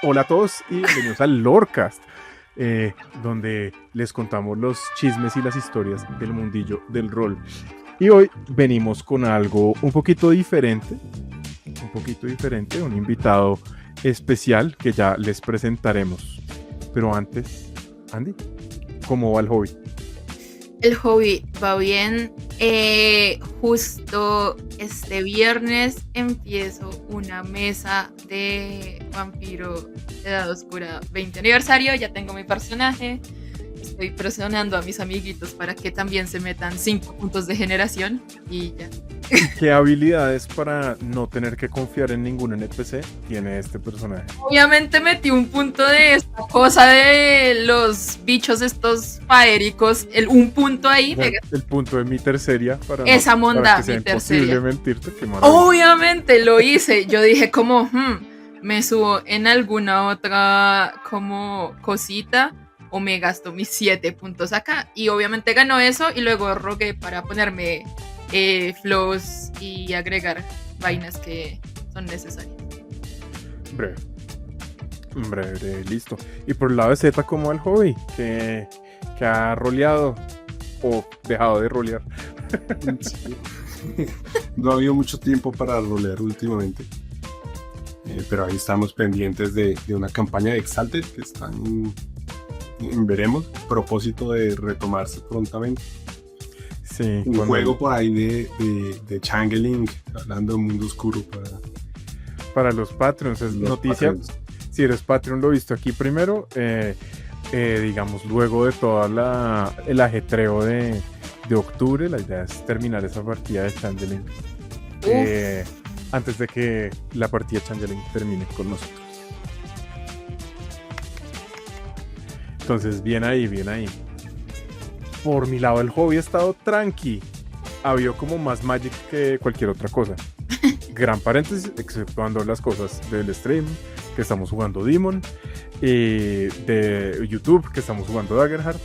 Hola a todos y bienvenidos al Lorecast, donde les contamos los chismes y las historias del mundillo del rol. Y hoy venimos con algo un poquito diferente, un invitado especial que ya les presentaremos. Pero antes, Andy, ¿cómo va el hobby? El hobby va bien. Justo este viernes empiezo una mesa de Vampiro de Edad Oscura 20 aniversario. Ya tengo mi personaje. Estoy presionando a mis amiguitos para que también se metan 5 puntos de generación y ya. ¿Y qué habilidades para no tener que confiar en ningún NPC tiene este personaje? Obviamente metí un punto de esta cosa de los bichos estos faéricos, un punto ahí. El punto de mi terceria para, Esa para monda, que sea mi imposible terceria. mentirte. Qué maravilla. Obviamente lo hice. Yo dije como, me subo en alguna otra como cosita o me gasto mis 7 puntos acá. Y obviamente ganó eso y luego rogué para ponerme flows y agregar vainas que son necesarias. Breve, listo. Y por el lado de Z, ¿cómo va el hobby? Que ha roleado o dejado de rolear. Sí. No ha habido mucho tiempo para rolear últimamente. Pero ahí estamos pendientes de una campaña de Exalted que está en veremos, propósito de retomarse prontamente. Sí, un juego por ahí de Changeling, hablando de mundo oscuro para los Patreons. Es noticia. Patreons. Si eres Patreon, lo he visto aquí primero. Digamos, luego de todo el ajetreo de octubre, la idea es terminar esa partida de Changeling antes de que la partida de Changeling termine con nosotros. Entonces, bien ahí. Por mi lado, el hobby ha estado tranqui. Ha habido como más Magic que cualquier otra cosa. Gran paréntesis, exceptuando las cosas del stream, que estamos jugando Demon, de YouTube, que estamos jugando Daggerheart,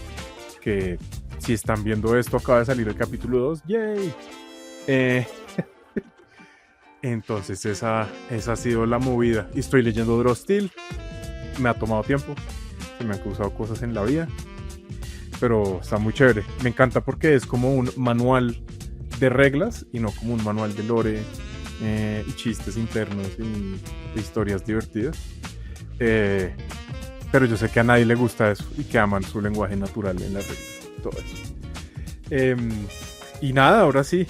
que si están viendo esto, acaba de salir el capítulo 2, ¡yay! Entonces esa ha sido la movida. Y estoy leyendo Draw Steel, me ha tomado tiempo, se me han cruzado cosas en la vida, pero está muy chévere. Me encanta porque es como un manual de reglas y no como un manual de lore y chistes internos y historias divertidas. Pero yo sé que a nadie le gusta eso y que aman su lenguaje natural en las reglas, todo eso. Y nada, ahora sí.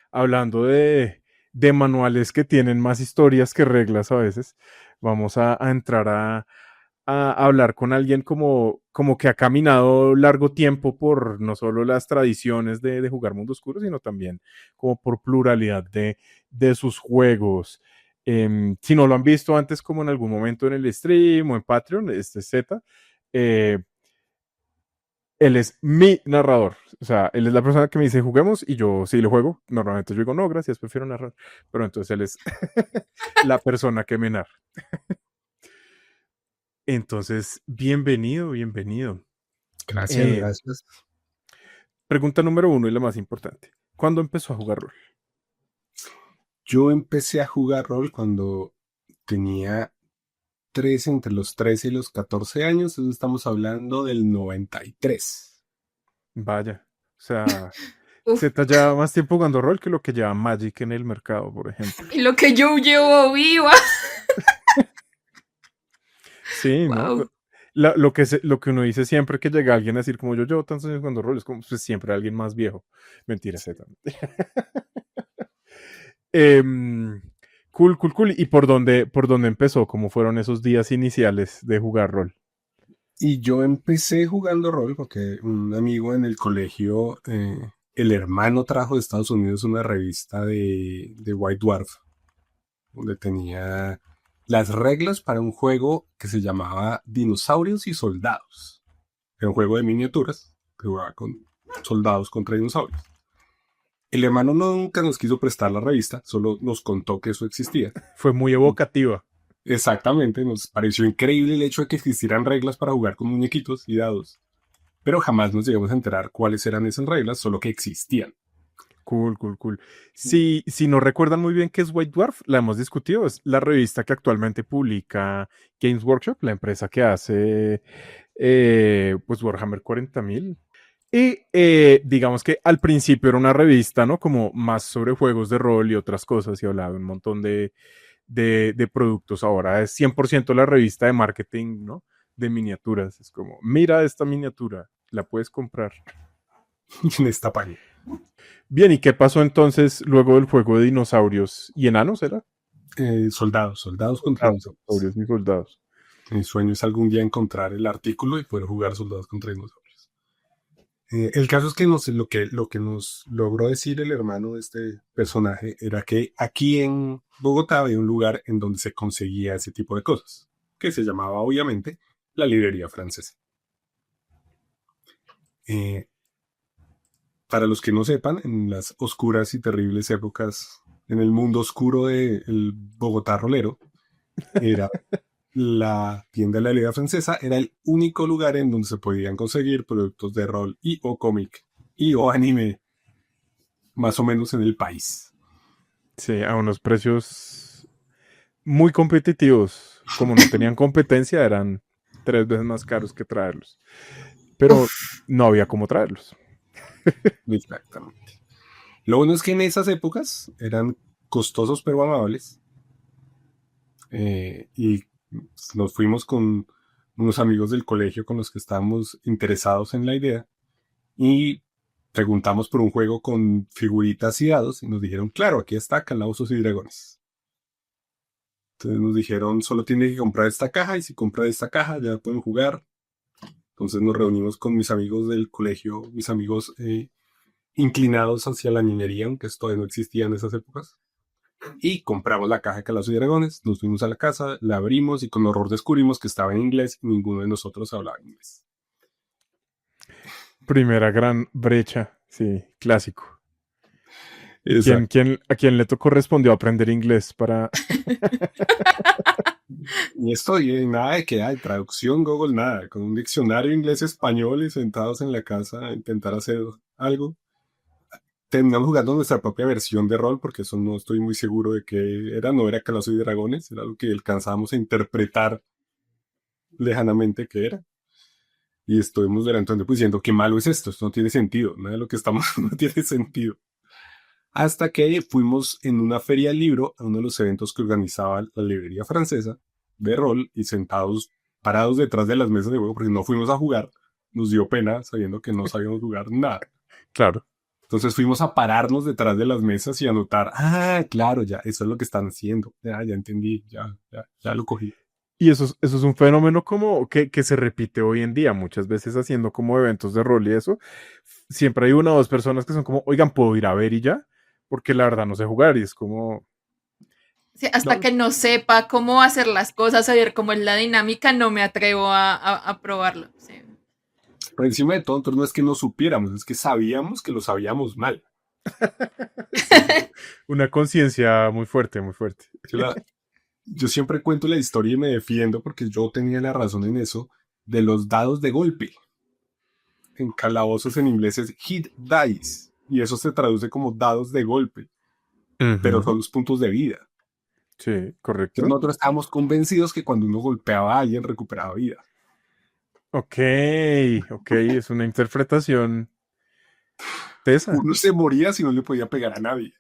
Hablando de manuales que tienen más historias que reglas a veces, vamos a entrar a hablar con alguien como que ha caminado largo tiempo por no solo las tradiciones de jugar Mundo Oscuro, sino también como por pluralidad de sus juegos. Si no lo han visto antes como en algún momento en el stream o en Patreon, este Z, Él es mi narrador. O sea, él es la persona que me dice juguemos y yo sí lo juego. Normalmente yo digo, no, gracias, prefiero narrar. Pero entonces él es la persona que me narra. Entonces, bienvenido, bienvenido. Gracias, Eh, gracias. Pregunta número 1 y la más importante. ¿Cuándo empezó a jugar rol? Yo empecé a jugar rol cuando tenía entre los 13 y los 14 años. Entonces estamos hablando del 93. Vaya. O sea, Uf, Z lleva más tiempo jugando rol que lo que lleva Magic en el mercado, por ejemplo. y lo que yo llevo viva. Sí, ¿no? Wow. Lo que uno dice siempre que llega alguien a decir como yo llevo tantos años jugando rol, es como pues, siempre alguien más viejo. Mentira, Z. Em, cool, cool, cool. ¿Y por dónde empezó? ¿Cómo fueron esos días iniciales de jugar rol? Y yo empecé jugando rol porque un amigo en el colegio, el hermano trajo de Estados Unidos una revista de White Dwarf, donde tenía las reglas para un juego que se llamaba Dinosaurios y Soldados. Era un juego de miniaturas que jugaba con soldados contra dinosaurios. El hermano nunca nos quiso prestar la revista, solo nos contó que eso existía. Fue muy evocativa. Exactamente, nos pareció increíble el hecho de que existieran reglas para jugar con muñequitos y dados, pero jamás nos llegamos a enterar cuáles eran esas reglas, solo que existían. Cool, cool, cool. Si no recuerdan muy bien qué es White Dwarf, la hemos discutido. Es la revista que actualmente publica Games Workshop, la empresa que hace pues Warhammer 40.000. Y digamos que al principio era una revista, ¿no? Como más sobre juegos de rol y otras cosas y hablaba de un montón de productos. Ahora es 100% la revista de marketing, ¿no? De miniaturas. Es como, mira esta miniatura, la puedes comprar. En esta página. Bien, ¿y qué pasó entonces luego del juego de dinosaurios y enanos, era? Soldados contra dinosaurios. Dinosaurios y soldados. Mi sueño es algún día encontrar el artículo y poder jugar soldados contra dinosaurios. El caso es que lo que nos logró decir el hermano de este personaje era que aquí en Bogotá había un lugar en donde se conseguía ese tipo de cosas, que se llamaba obviamente la librería francesa. Eh, para los que no sepan, en las oscuras y terribles épocas, en el mundo oscuro del Bogotá rolero, era la tienda de la Liga Francesa, era el único lugar en donde se podían conseguir productos de rol y o cómic y o anime, más o menos en el país. Sí, a unos precios muy competitivos. Como no tenían competencia, eran 3 veces más caros que traerlos. Pero Uf. no había cómo traerlos. Exactamente. Lo bueno es que en esas épocas eran costosos pero amables. Y nos fuimos con unos amigos del colegio con los que estábamos interesados en la idea y preguntamos por un juego con figuritas y dados y nos dijeron, claro, aquí está Calabozos y Dragones. Entonces nos dijeron, solo tiene que comprar esta caja y si compra esta caja ya pueden jugar. Entonces nos reunimos con mis amigos del colegio, mis amigos inclinados hacia la niñería, aunque esto no existía en esas épocas. Y compramos la caja de Calabozos y Dragones, nos fuimos a la casa, la abrimos y con horror descubrimos que estaba en inglés y ninguno de nosotros hablaba inglés. Primera gran brecha, sí, clásico. Exacto. ¿A quién le correspondió aprender inglés para... Y esto y nada de que hay traducción Google, nada, con un diccionario inglés-español y sentados en la casa a intentar hacer algo. Terminamos jugando nuestra propia versión de rol, porque eso no estoy muy seguro de qué era, no era Calabozos y Dragones, era lo que alcanzábamos a interpretar lejanamente que era. Y estuvimos durante un tiempo diciendo, qué malo es esto no tiene sentido, nada de lo que estamos no tiene sentido. Hasta que fuimos en una feria del libro a uno de los eventos que organizaba la librería francesa de rol y sentados, parados detrás de las mesas de juego, porque no fuimos a jugar, nos dio pena sabiendo que no sabíamos jugar nada. Claro. Entonces fuimos a pararnos detrás de las mesas y anotar, claro, ya, eso es lo que están haciendo, ya entendí, ya lo cogí. Y eso es un fenómeno como que se repite hoy en día, muchas veces haciendo como eventos de rol y eso. Siempre hay una o dos personas que son como, oigan, ¿puedo ir a ver y ya? Porque la verdad no sé jugar y es como... Sí, hasta No, que no sepa cómo hacer las cosas, saber cómo es la dinámica, no me atrevo a probarlo. Sí. Por encima de todo, entonces no es que no supiéramos, es que sabíamos que lo sabíamos mal. Una conciencia muy fuerte, muy fuerte. Yo siempre cuento la historia y me defiendo porque yo tenía la razón en eso de los dados de golpe. En calabozos en inglés es hit dice y eso se traduce como dados de golpe, pero son los puntos de vida. Sí, correcto. Entonces nosotros estábamos convencidos que cuando uno golpeaba a alguien recuperaba vida. Ok, es una interpretación tesa. Uno se moría si no le podía pegar a nadie.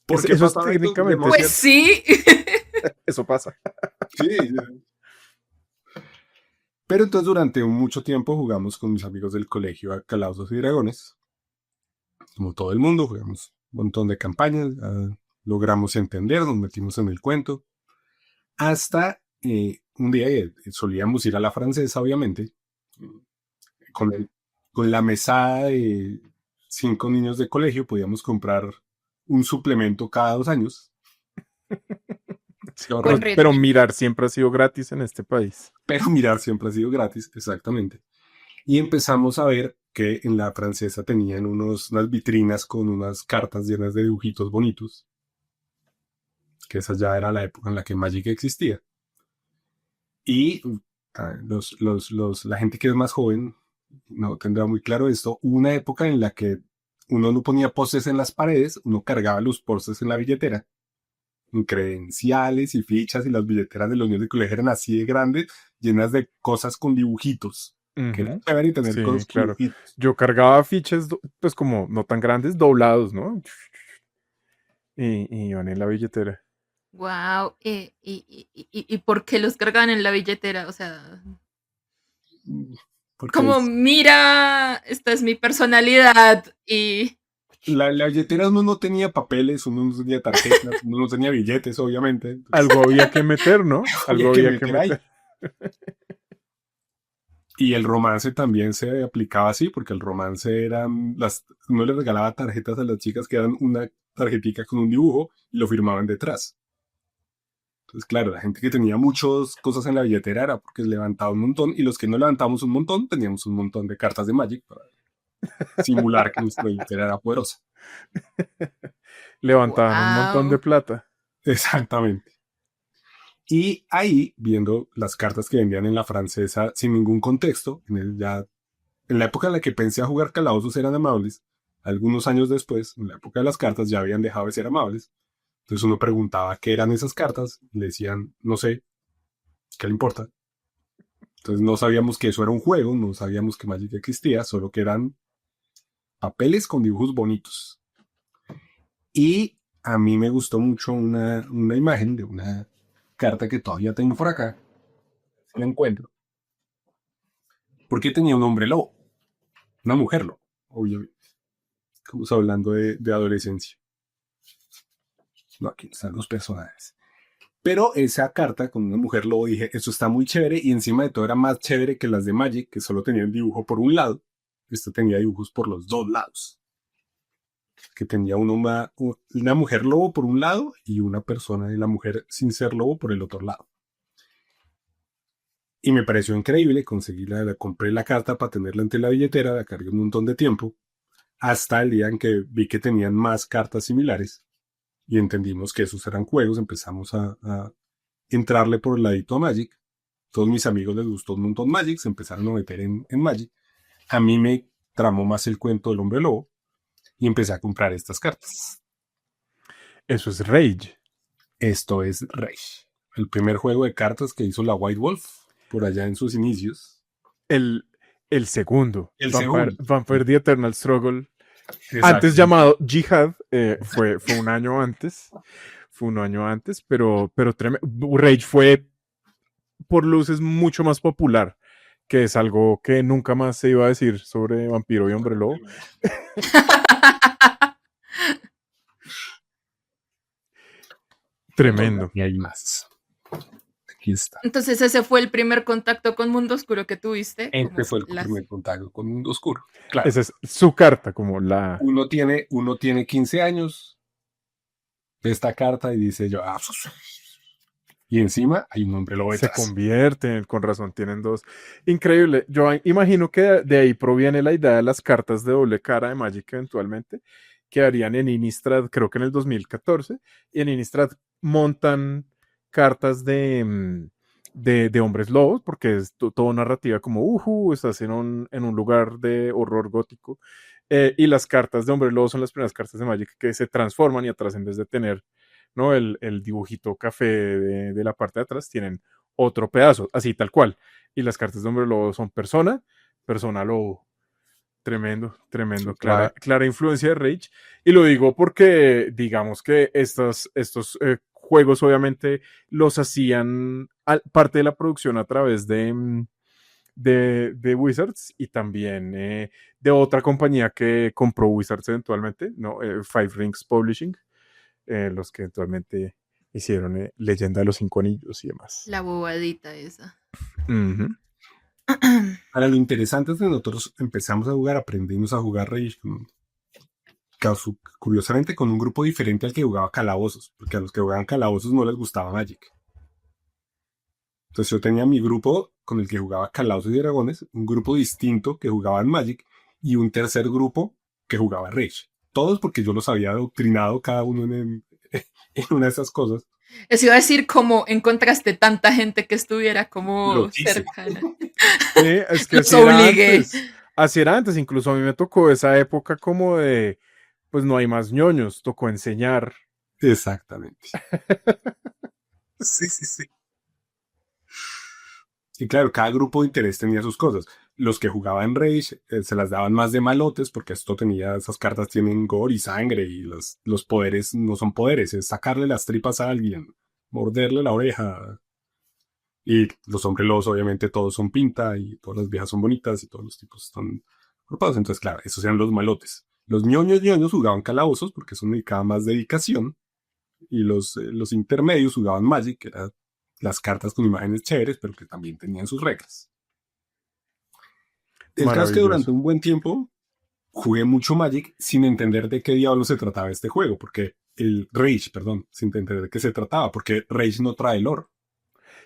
Porque eso es técnicamente pues sí. Eso pasa. Sí. Pero entonces durante mucho tiempo jugamos con mis amigos del colegio a Calabozos y Dragones. Como todo el mundo, jugamos un montón de campañas, logramos entender, nos metimos en el cuento. Hasta un día solíamos ir a la francesa, obviamente, con la mesada de 5 niños de colegio, podíamos comprar un suplemento cada 2 años. Pero mirar siempre ha sido gratis en este país. Pero mirar siempre ha sido gratis, exactamente. Y empezamos a ver que en la francesa tenían unas vitrinas con unas cartas llenas de dibujitos bonitos. Que esa ya era la época en la que Magic existía. Y la gente que es más joven no tendrá muy claro esto. Una época en la que uno no ponía pósters en las paredes, uno cargaba los pósters en la billetera. Credenciales y fichas y las billeteras de los niños de colegio eran así de grandes, llenas de cosas con dibujitos. Que era chévere tener cosas con dibujitos. Yo cargaba fichas, pues como no tan grandes, doblados, ¿no? Y iban en la billetera. Wow. ¿Y por qué los cargaban en la billetera? O sea, como mira, esta es mi personalidad y... La billetera uno no tenía papeles, uno no tenía tarjetas, uno no tenía billetes, obviamente. Algo había que meter, ¿no? Algo había que meter. Y el romance también se aplicaba así, porque el romance eran uno le regalaba tarjetas a las chicas que eran una tarjetica con un dibujo y lo firmaban detrás. Entonces, claro, la gente que tenía muchas cosas en la billetera era porque levantaba un montón, y los que no levantábamos un montón teníamos un montón de cartas de Magic para simular que nuestra billetera era poderosa. Levantaban un montón de plata. Exactamente. Y ahí, viendo las cartas que vendían en la francesa sin ningún contexto, en la época en la que pensé a jugar calabozos eran amables, algunos años después, en la época de las cartas, ya habían dejado de ser amables. Entonces uno preguntaba qué eran esas cartas, le decían, no sé, ¿qué le importa? Entonces no sabíamos que eso era un juego, no sabíamos que Magic existía, solo que eran papeles con dibujos bonitos. Y a mí me gustó mucho una imagen de una carta que todavía tengo por acá, si la encuentro, porque tenía un hombre lobo, una mujer lobo, obviamente. Estamos hablando de adolescencia. No, aquí están los personajes. Pero esa carta con una mujer lobo, dije, esto está muy chévere, y encima de todo era más chévere que las de Magic, que solo tenían dibujo por un lado. Esta tenía dibujos por los dos lados. Que tenía una mujer lobo por un lado y una persona de la mujer sin ser lobo por el otro lado. Y me pareció increíble, compré la carta para tenerla entre la billetera, la cargué un montón de tiempo, hasta el día en que vi que tenían más cartas similares y entendimos que esos eran juegos. Empezamos a entrarle por el ladito a Magic. Todos mis amigos les gustó un montón Magic, se empezaron a meter en Magic. A mí me tramó más el cuento del hombre lobo y empecé a comprar estas cartas. Eso es Rage. Esto es Rage. El primer juego de cartas que hizo la White Wolf por allá en sus inicios. El segundo. Segundo. Vampire The Eternal Struggle. Exacto. Antes llamado Jihad. Fue un año antes. Fue un año antes, pero Rage fue por luces mucho más popular, que es algo que nunca más se iba a decir sobre Vampiro y Hombre Lobo. Tremendo. Y hay más. Aquí está. Entonces ese fue el primer contacto con Mundo Oscuro que tuviste. Este fue el primer contacto con Mundo Oscuro. Claro. Esa es su carta, como la... Uno tiene 15 años de esta carta y dice yo, y encima hay un hombre lobo Se detrás. convierten, con razón, tienen dos. Increíble. Yo imagino que de ahí proviene la idea de las cartas de doble cara de Magic eventualmente, que harían en Innistrad, creo que en el 2014, y en Innistrad montan cartas de hombres lobos, porque es toda narrativa como, estás en un lugar de horror gótico, y las cartas de hombres lobos son las primeras cartas de Magic que se transforman y atrás en vez de tener, ¿no? El dibujito café de la parte de atrás, tienen otro pedazo, así tal cual. Y las cartas de hombre lobo son persona lobo. Tremendo, tremendo, clara, Clave. clara influencia de Rage. Y lo digo porque, digamos que estos juegos obviamente los hacían parte de la producción a través de Wizards y también de otra compañía que compró Wizards eventualmente, ¿no? Five Rings Publishing, los que eventualmente hicieron Leyenda de los Cinco Anillos y demás. La bobadita esa. Ujú. Ahora, lo interesante es que nosotros empezamos a jugar, aprendimos a jugar Rage, curiosamente con un grupo diferente al que jugaba Calabozos, porque a los que jugaban Calabozos no les gustaba Magic. Entonces yo tenía mi grupo con el que jugaba Calabozos y Dragones, un grupo distinto que jugaba en Magic y un tercer grupo que jugaba Rage. Todos porque yo los había adoctrinado cada uno en una de esas cosas. Eso iba a decir cómo encontraste tanta gente que estuviera como Lo hice. cercana. Es que Los obligué. así era antes, incluso a mí me tocó esa época como de, pues no hay más ñoños, tocó enseñar. Exactamente. Sí, sí, sí. Y claro, cada grupo de interés tenía sus cosas. Los que jugaban Rage se las daban más de malotes porque esas cartas tienen gore y sangre y los poderes no son poderes, es sacarle las tripas a alguien, morderle la oreja. Y los hombres lobos obviamente todos son pinta y todas las viejas son bonitas y todos los tipos están corpados. Entonces claro, esos eran los malotes. Los ñoños jugaban calabozos porque eso necesitaba más dedicación y los intermedios jugaban Magic, que eran las cartas con imágenes chéveres, pero que también tenían sus reglas. El caso es que durante un buen tiempo jugué mucho Magic sin entender de qué diablo se trataba este juego, porque sin entender de qué se trataba, porque Rage no trae lore.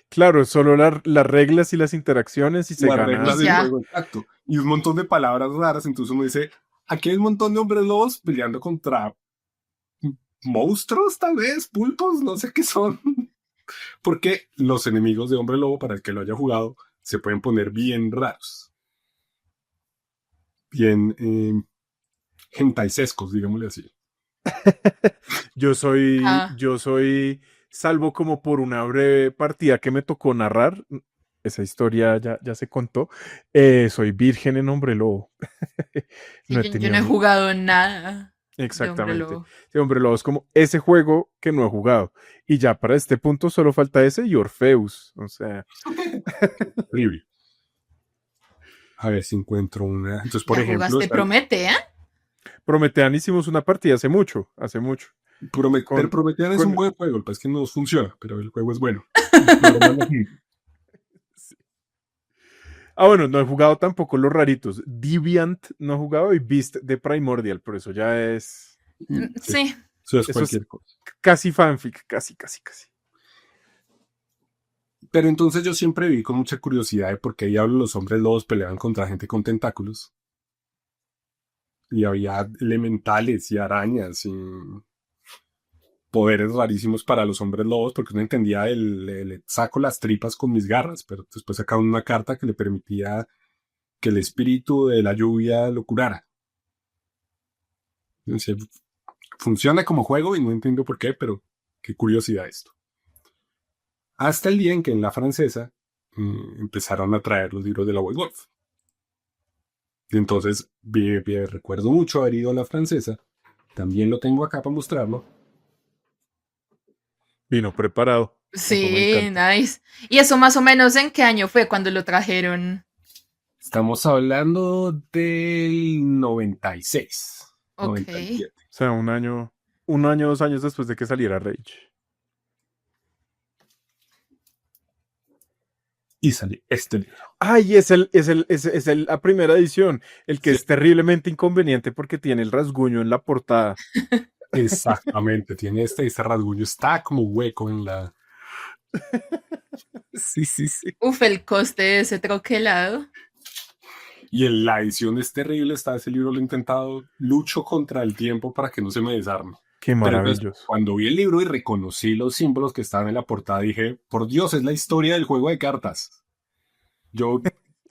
Claro, solo las reglas y las interacciones y se Las gana. reglas del juego, exacto. Y un montón de palabras raras, entonces uno dice, aquí hay un montón de hombres lobos peleando contra monstruos, tal vez, pulpos, no sé qué son. Porque los enemigos de hombre lobo, para el que lo haya jugado, se pueden poner bien raros. Bien gentaisescos, digámosle así. Yo soy, salvo como por una breve partida que me tocó narrar, esa historia ya se contó, soy virgen en hombre lobo. Sí, yo no he jugado nada. Exactamente. Hombre lobo. Sí, hombre lobo es como ese juego que no he jugado. Y ya para este punto solo falta ese y Orpheus. O sea. Horrible. A ver si encuentro una. Entonces, por ejemplo. ¿Jugaste Prometea? Prometean hicimos una partida hace mucho. Prometean es un buen juego, es que no funciona, pero el juego es bueno. Sí. Bueno, no he jugado tampoco los raritos. Deviant no he jugado y Beast de Primordial, pero eso ya es. Sí. Eso es cualquier cosa. Casi fanfic, casi. Pero entonces yo siempre vi con mucha curiosidad de por qué diablos los hombres lobos peleaban contra gente con tentáculos. Y había elementales y arañas y poderes rarísimos para los hombres lobos, porque uno entendía le saco las tripas con mis garras, pero después sacaban una carta que le permitía que el espíritu de la lluvia lo curara. Entonces, funciona como juego y no entiendo por qué, pero qué curiosidad esto. Hasta el día en que en la francesa empezaron a traer los libros de la White Wolf. Y entonces recuerdo mucho haber ido a la francesa. También lo tengo acá para mostrarlo. Vino preparado. Sí, nice. ¿Y eso más o menos en qué año fue cuando lo trajeron? Estamos hablando del 96. Ok. 97. O sea, un año, 2 años después de que saliera Rage. Y sale este libro. Ay, es la primera edición, el que es terriblemente inconveniente porque tiene el rasguño en la portada. Exactamente, tiene este rasguño, está como hueco en la... Sí, sí, sí. Uf, el coste de ese troquelado. Y en la edición es terrible, ese libro lo he intentado, lucho contra el tiempo para que no se me desarme. Qué Pero entonces, maravilloso. cuando vi el libro y reconocí los símbolos que estaban en la portada, dije, por Dios, es la historia del juego de cartas. Yo,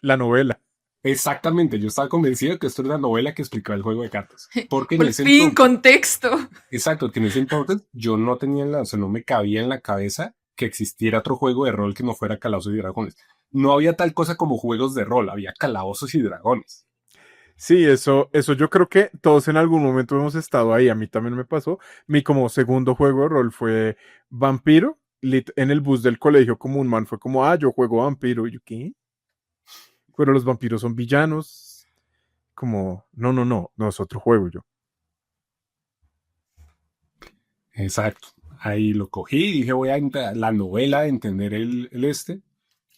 La novela. exactamente, yo estaba convencido de que esto era una novela que explicaba el juego de cartas. Porque en Por ese fin, entonces, contexto. exacto, que en ese entonces yo no tenía, o sea, no me cabía en la cabeza que existiera otro juego de rol que no fuera Calabozos y Dragones. No había tal cosa como juegos de rol, había Calabozos y Dragones. Sí, eso yo creo que todos en algún momento hemos estado ahí. A mí también me pasó. Mi como segundo juego de rol fue Vampiro. En el bus del colegio como un man fue como, yo juego Vampiro. Y yo, ¿qué? Pero los vampiros son villanos. Como, no, es otro juego yo. Exacto. Ahí lo cogí y dije, voy a la novela, a entender el este.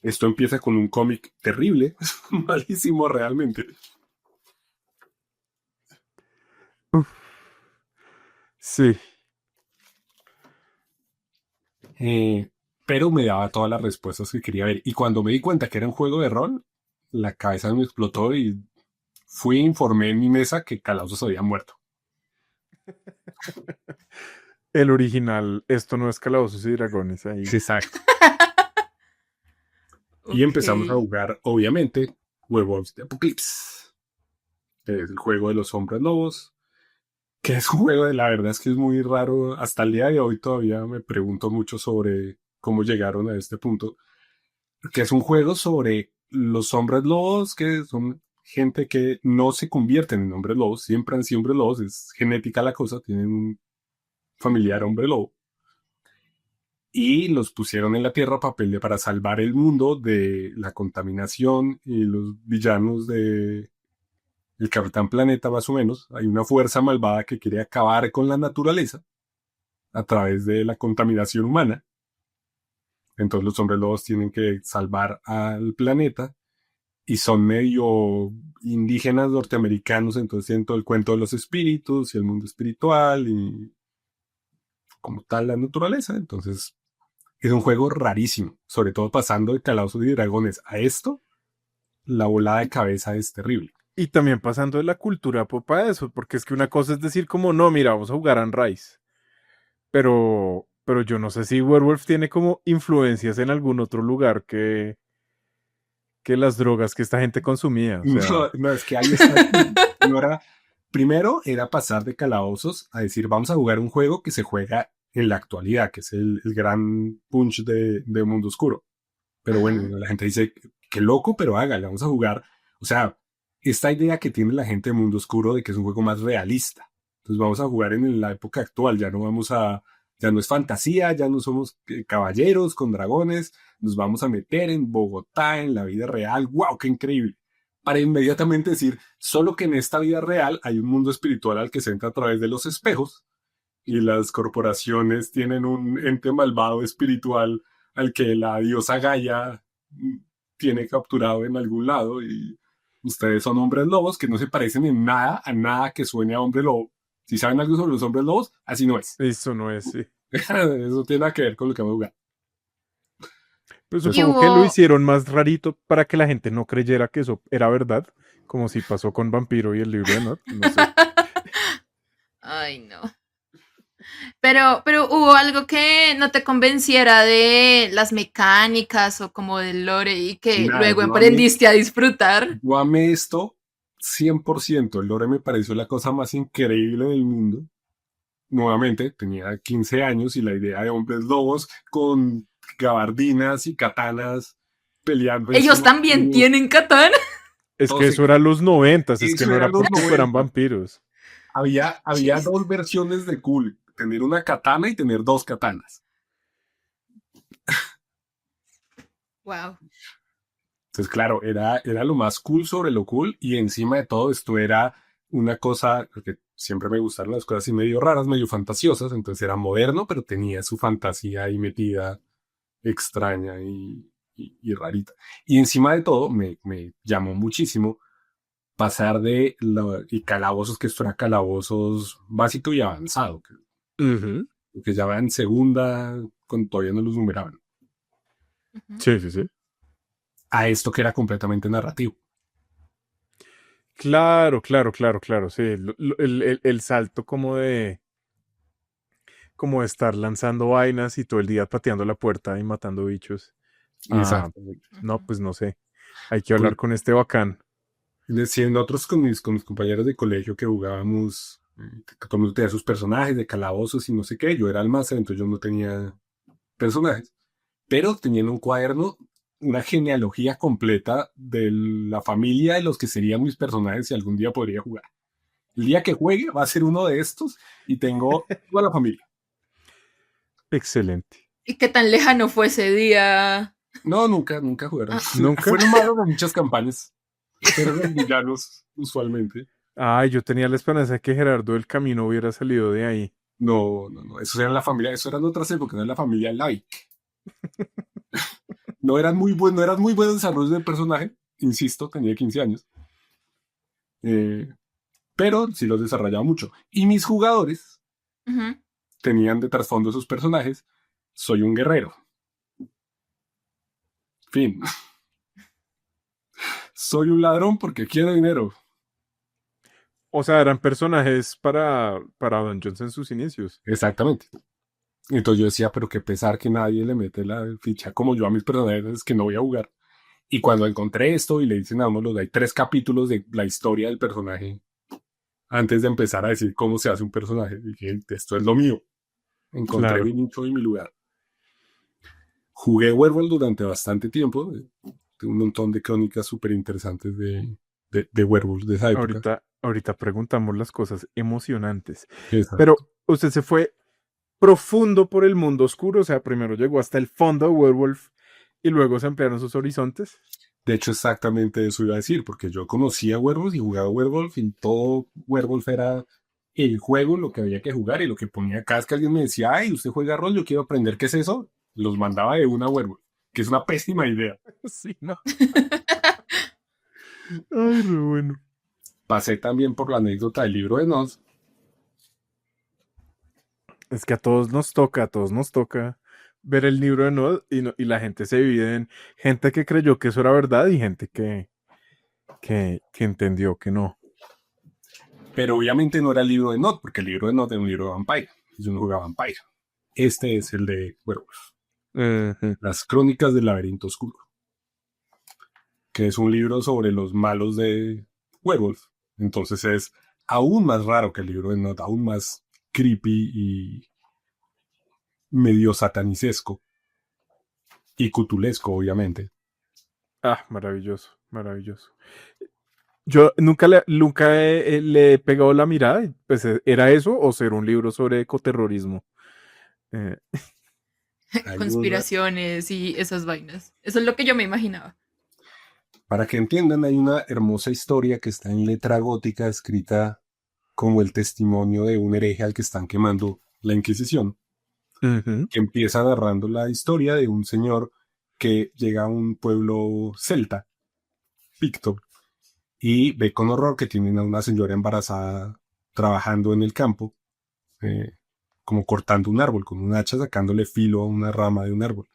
Esto empieza con un cómic terrible, malísimo realmente. Uf, sí. Eh, pero me daba todas las respuestas que quería ver. Y cuando me di cuenta que era un juego de rol, la cabeza me explotó y fui e informé en mi mesa que Calabozos había muerto. El original, esto no es Calabozos y Dragones ahí. Exacto. Y Ok. empezamos a jugar, obviamente, Werewolves de Apocalypse. Que es el juego de los hombres lobos. Que es un juego de la verdad es que es muy raro. Hasta el día de hoy todavía me pregunto mucho sobre cómo llegaron a este punto. Que es un juego sobre los hombres lobos, que son gente que no se convierten en hombres lobos, siempre han sido hombres lobos, es genética la cosa, tienen un familiar hombre lobo. Y los pusieron en la Tierra para salvar el mundo de la contaminación y los villanos de el Capitán Planeta, más o menos. Hay una fuerza malvada que quiere acabar con la naturaleza a través de la contaminación humana. Entonces los hombres lobos tienen que salvar al planeta y son medio indígenas norteamericanos, entonces tienen todo el cuento de los espíritus y el mundo espiritual y como tal la naturaleza. Entonces es un juego rarísimo, sobre todo pasando de Calabozos y Dragones a esto, la volada de cabeza es terrible. Y también pasando de la cultura pop a eso, porque es que una cosa es decir como, no, mira, vamos a jugar a Rise. Pero yo no sé si Werewolf tiene como influencias en algún otro lugar que las drogas que esta gente consumía. O No, sea, no, es que ahí está. No era, primero era pasar de calabozos a decir, vamos a jugar un juego que se juega en la actualidad, que es el gran punch de Mundo Oscuro. Pero bueno, Ajá. la gente dice, qué loco, pero hágale, vamos a jugar. O sea, esta idea que tiene la gente de Mundo Oscuro de que es un juego más realista. Entonces vamos a jugar en la época actual, ya no es fantasía, ya no somos caballeros con dragones, nos vamos a meter en Bogotá, en la vida real. ¡Wow! ¡Qué increíble! Para inmediatamente decir, solo que en esta vida real hay un mundo espiritual al que se entra a través de los espejos y las corporaciones tienen un ente malvado espiritual al que la diosa Gaia tiene capturado en algún lado y ustedes son hombres lobos que no se parecen en nada a nada que suene a hombre lobo. Si saben algo sobre los hombres lobos, así no es. eso no es, sí. Eso tiene nada que ver con lo que vamos a jugar. Pues Entonces, Y supongo que lo hubo. hicieron más rarito para que la gente no creyera que eso era verdad, como si pasó con Vampiro y el libro de Not, no sé. Ay, no. Pero hubo algo que no te convenciera de las mecánicas o como del lore y que nada, luego aprendiste a disfrutar. yo amé esto 100%. El lore me pareció la cosa más increíble del mundo. Nuevamente, tenía 15 años y la idea de hombres lobos con gabardinas y katanas peleando Ellos encima también de tienen katana. Es que eso era los 90, es que eso no era era los porque fueran 90. vampiros. Había dos versiones de cool, tener una katana y tener dos katanas. Wow. Entonces, claro, era lo más cool sobre lo cool y encima de todo esto era una cosa, porque siempre me gustaron las cosas así medio raras, medio fantasiosas, entonces era moderno, pero tenía su fantasía ahí metida extraña y rarita. Y encima de todo me llamó muchísimo pasar y calabozos, que esto era calabozos básico y avanzado, que ya va en segunda, todavía no los numeraban. Ujú. Sí, sí, sí. a esto que era completamente narrativo. Claro, claro, claro, claro. Sí, el salto como de estar lanzando vainas y todo el día pateando la puerta y matando bichos. Ah, Exactamente. no, Ujú. pues no sé. Hay que Pues, hablar con este bacán. decían otros con mis compañeros de colegio que jugábamos, que todo el mundo tenía sus personajes de calabozos y no sé qué. Yo era el máster, entonces yo no tenía personajes. Pero tenían un cuaderno, una genealogía completa de la familia de los que serían mis personajes y algún día podría jugar. El día que juegue va a ser uno de estos y tengo toda la familia. Excelente. ¿Y qué tan lejano fue ese día? No, nunca, nunca jugaron. Ah, ¿Nunca? Fueron malos en muchas campañas, pero eran villanos usualmente. Ay, yo tenía la esperanza de que Gerardo del Camino hubiera salido de ahí. No, no, no. Eso era la familia, eso eran otras épocas, no era la familia Light. No eran muy buenos desarrollos del personaje, insisto, tenía 15 años. Eh, pero sí los desarrollaba mucho. Y mis jugadores ujú. tenían de trasfondo sus personajes. Soy un guerrero. Fin. Soy un ladrón porque quiero dinero. O sea, eran personajes para Dungeons en sus inicios. Exactamente. Entonces yo decía, pero qué pesar que nadie le mete la ficha como yo a mis personajes que no voy a jugar. Y cuando encontré esto y le dicen a uno, hay 3 capítulos de la historia del personaje antes de empezar a decir cómo se hace un personaje, dije, esto es lo mío. Encontré Claro. mi nicho y mi lugar. Jugué Werewolf durante bastante tiempo. Tengo un montón de crónicas súper interesantes de Werewolf de esa época. Ahorita preguntamos las cosas emocionantes. Exacto. Pero usted se fue profundo por el mundo oscuro, o sea, primero llegó hasta el fondo de Werewolf y luego se ampliaron sus horizontes. De hecho, exactamente eso iba a decir, porque yo conocía Werewolf y jugaba Werewolf y todo Werewolf era el juego, lo que había que jugar y lo que ponía cada vez que alguien me decía, ay, usted juega rol, yo quiero aprender qué es eso, los mandaba de una Werewolf, que es una pésima idea. Sí, no. Ay, re bueno. Pasé también por la anécdota del libro de Nos. Es que a todos nos toca ver el libro de Nod y la gente se divide en gente que creyó que eso era verdad y gente que entendió que no. Pero obviamente no era el libro de Nod, porque el libro de Nod era un libro de Vampire. Yo no jugaba Vampire. Este es el de Werewolf. Ujú. Las Crónicas del Laberinto Oscuro. Que es un libro sobre los malos de Werewolf. Entonces es aún más raro que el libro de Nod, aún más creepy y medio satanicesco. Y cutulesco, obviamente. Ah, maravilloso, maravilloso. Yo le he pegado la mirada, y, pues era eso o ser un libro sobre ecoterrorismo. Eh, Ayuda. Conspiraciones y esas vainas. Eso es lo que yo me imaginaba. Para que entiendan, hay una hermosa historia que está en letra gótica escrita como el testimonio de un hereje al que están quemando la Inquisición, ujú. que empieza narrando la historia de un señor que llega a un pueblo celta, Picto, y ve con horror que tienen a una señora embarazada trabajando en el campo, eh, como cortando un árbol con un hacha, sacándole filo a una rama de un árbol.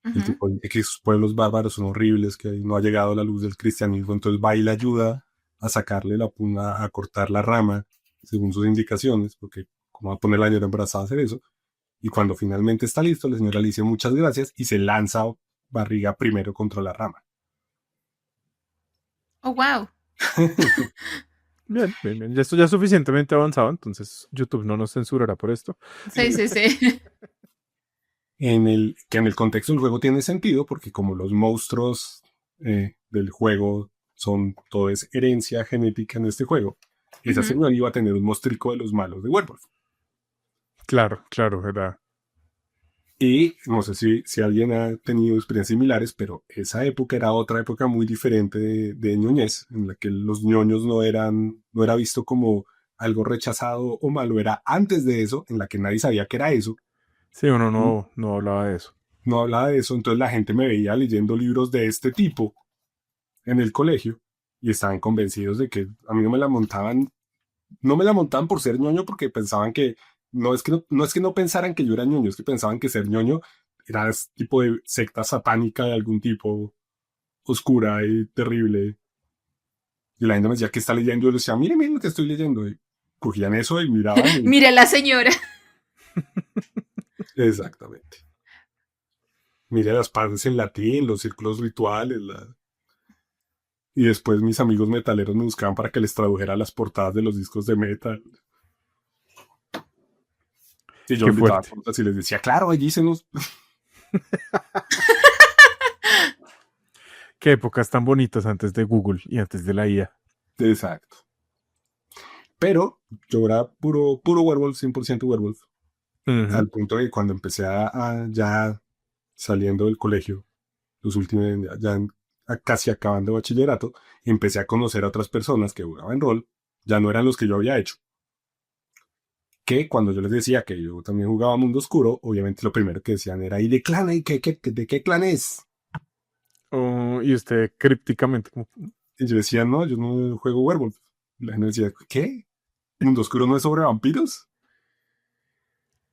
El Ujú. tipo dice que sus pueblos bárbaros son horribles, que no ha llegado la luz del cristianismo, entonces va y le ayuda a sacarle la puna, a cortar la rama, según sus indicaciones, porque como va a poner la señora embarazada a hacer eso. Y cuando finalmente está listo, la señora le dice muchas gracias y se lanza barriga primero contra la rama. Oh, wow. Bien, bien, bien. Ya esto ya es suficientemente avanzado, entonces YouTube no nos censurará por esto. Sí, sí, sí. Que en el contexto del juego tiene sentido, porque como los monstruos del juego todo es herencia genética en este juego, esa Ujú. señora iba a tener un mostrico de los malos de Werewolf. Claro, claro, ¿verdad? Y no sé si alguien ha tenido experiencias similares, pero esa época era otra época muy diferente de ñoñez, en la que los ñoños no era visto como algo rechazado o malo, era antes de eso, en la que nadie sabía que era eso, Sí, uno no hablaba de eso. no hablaba de eso, entonces la gente me veía leyendo libros de este tipo en el colegio y estaban convencidos de que a mí no me la montaban por ser ñoño porque pensaban que no es que no pensaran que yo era ñoño, es que pensaban que ser ñoño era ese tipo de secta satánica de algún tipo, oscura y terrible. Y la gente me decía, ¿qué está leyendo? Yo le decía, mire, mire lo que estoy leyendo. Y cogían eso y miraban. Y... Mire la señora. Exactamente. Mire las partes en latín, los círculos rituales. Y después mis amigos metaleros me buscaban para que les tradujera las portadas de los discos de metal. Y yo invitaba cosas y les decía, claro, allí se nos... Qué épocas tan bonitas antes de Google y antes de la IA. Exacto. Pero yo era puro werewolf, 100% werewolf. Al punto de que cuando empecé ya saliendo del colegio, los últimos, ya casi acabando bachillerato, empecé a conocer a otras personas que jugaban rol, ya no eran los que yo había hecho. Que cuando yo les decía que yo también jugaba Mundo Oscuro, obviamente lo primero que decían era, ¿y de clan? ¿De qué clan es? Y usted crípticamente como... Y yo decía, no, yo no juego werewolf. La gente decía, ¿qué? ¿Mundo Oscuro no es sobre vampiros?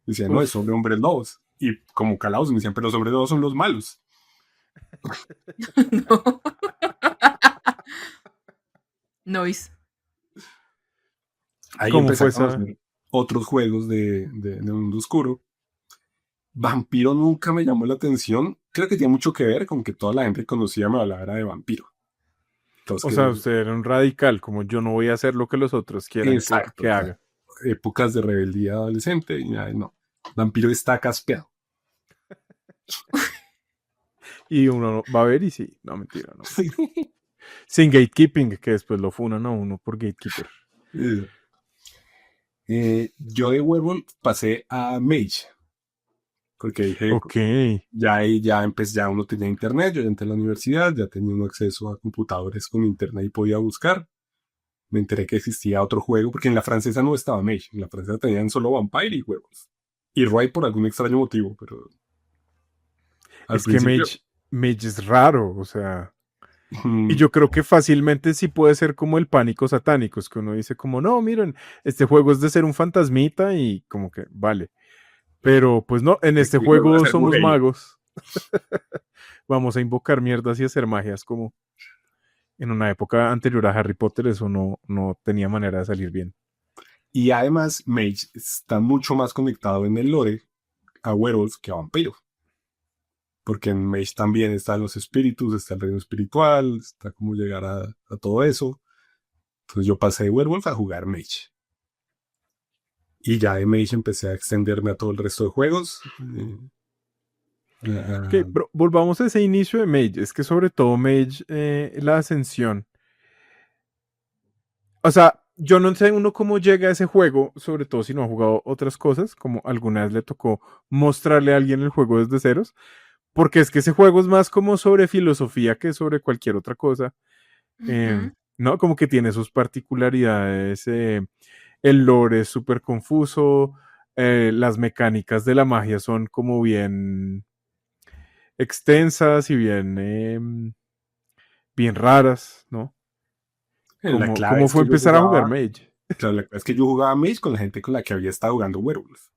Decía, no, es sobre hombres lobos. Y como calados me decían, pero los hombres lobos son los malos. No. Noise. Ahí ¿Cómo empecé fue a esa? conocer otros juegos de Mundo Oscuro. Vampiro nunca me llamó la atención. Creo que tiene mucho que ver con que toda la gente que conocía me hablaba de vampiro. Entonces, O sea, usted era un radical, como yo no voy a hacer lo que los otros quieran exacto, que haga. Épocas de rebeldía adolescente y no. Vampiro está caspeado. Y uno va a ver y sí, no, mentira, no. Sin gatekeeping, que después lo funan a uno por gatekeeper. Yo de Werewolf pasé a Mage. Porque dije, Ok. ya empecé, ya uno tenía internet, yo ya entré a la universidad, ya tenía uno acceso a computadores con internet y podía buscar. Me enteré que existía otro juego, porque en la francesa no estaba Mage, en la francesa tenían solo Vampire y Werewolf. Y Roy por algún extraño motivo, pero... Es que Mage es raro, o sea... Y yo creo que fácilmente sí puede ser como el pánico satánico, es que uno dice como, no, miren, este juego es de ser un fantasmita y como que, vale. Pero pues no, en este juego somos magos. Vamos a invocar mierdas y hacer magias como en una época anterior a Harry Potter, eso no tenía manera de salir bien. Y además, Mage está mucho más conectado en el lore a Werewolf que a Vampiro. Porque en Mage también están los espíritus, está el reino espiritual, está cómo llegar a todo eso. Entonces yo pasé de Werewolf a jugar Mage. Y ya de Mage empecé a extenderme a todo el resto de juegos. Ok, pero volvamos a ese inicio de Mage. Es que sobre todo Mage, la ascensión. O sea, yo no sé uno cómo llega a ese juego, sobre todo si no ha jugado otras cosas, como alguna vez le tocó mostrarle a alguien el juego desde ceros, porque es que ese juego es más como sobre filosofía que sobre cualquier otra cosa. ¿No? Como que tiene sus particularidades. El lore es súper confuso. Las mecánicas de la magia son como bien extensas y bien raras, ¿no? ¿Cómo fue empezar a jugar Mage? Claro, la clave es que yo jugaba Mage con la gente con la que había estado jugando Werewolf.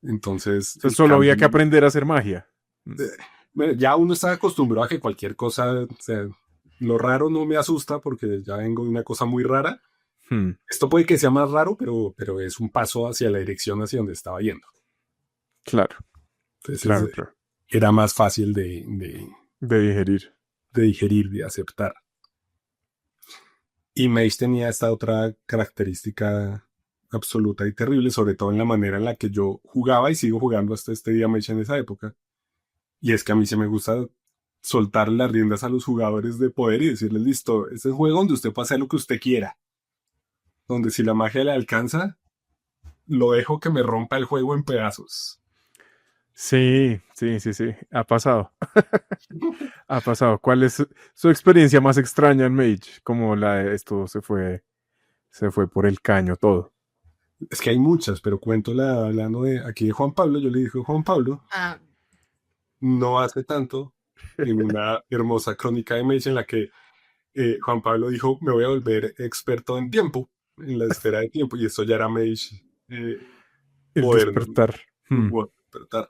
Entonces solo había que aprender a hacer magia. Ya uno está acostumbrado a que cualquier cosa, o sea, lo raro no me asusta porque ya vengo de una cosa muy rara. Esto puede que sea más raro, pero es un paso hacia la dirección hacia donde estaba yendo. Claro. Entonces claro. Era más fácil de digerir. De digerir, de aceptar. Y Mage tenía esta otra característica absoluta y terrible, sobre todo en la manera en la que yo jugaba y sigo jugando hasta este día Mage en esa época. Y es que a mí se me gusta soltar las riendas a los jugadores de poder y decirles, listo, este es un juego donde usted puede hacer lo que usted quiera. Donde si la magia le alcanza, lo dejo que me rompa el juego en pedazos. Sí. Ha pasado. Ha pasado. ¿Cuál es su experiencia más extraña en Mage? Como esto se fue por el caño todo. Es que hay muchas, pero cuento hablando de aquí de Juan Pablo. Yo le dije a Juan Pablo, no hace tanto, en una hermosa crónica de Mage en la que Juan Pablo dijo, me voy a volver experto en tiempo, en la esfera de tiempo, y eso ya era Mage el moderno. despertar. Despertar.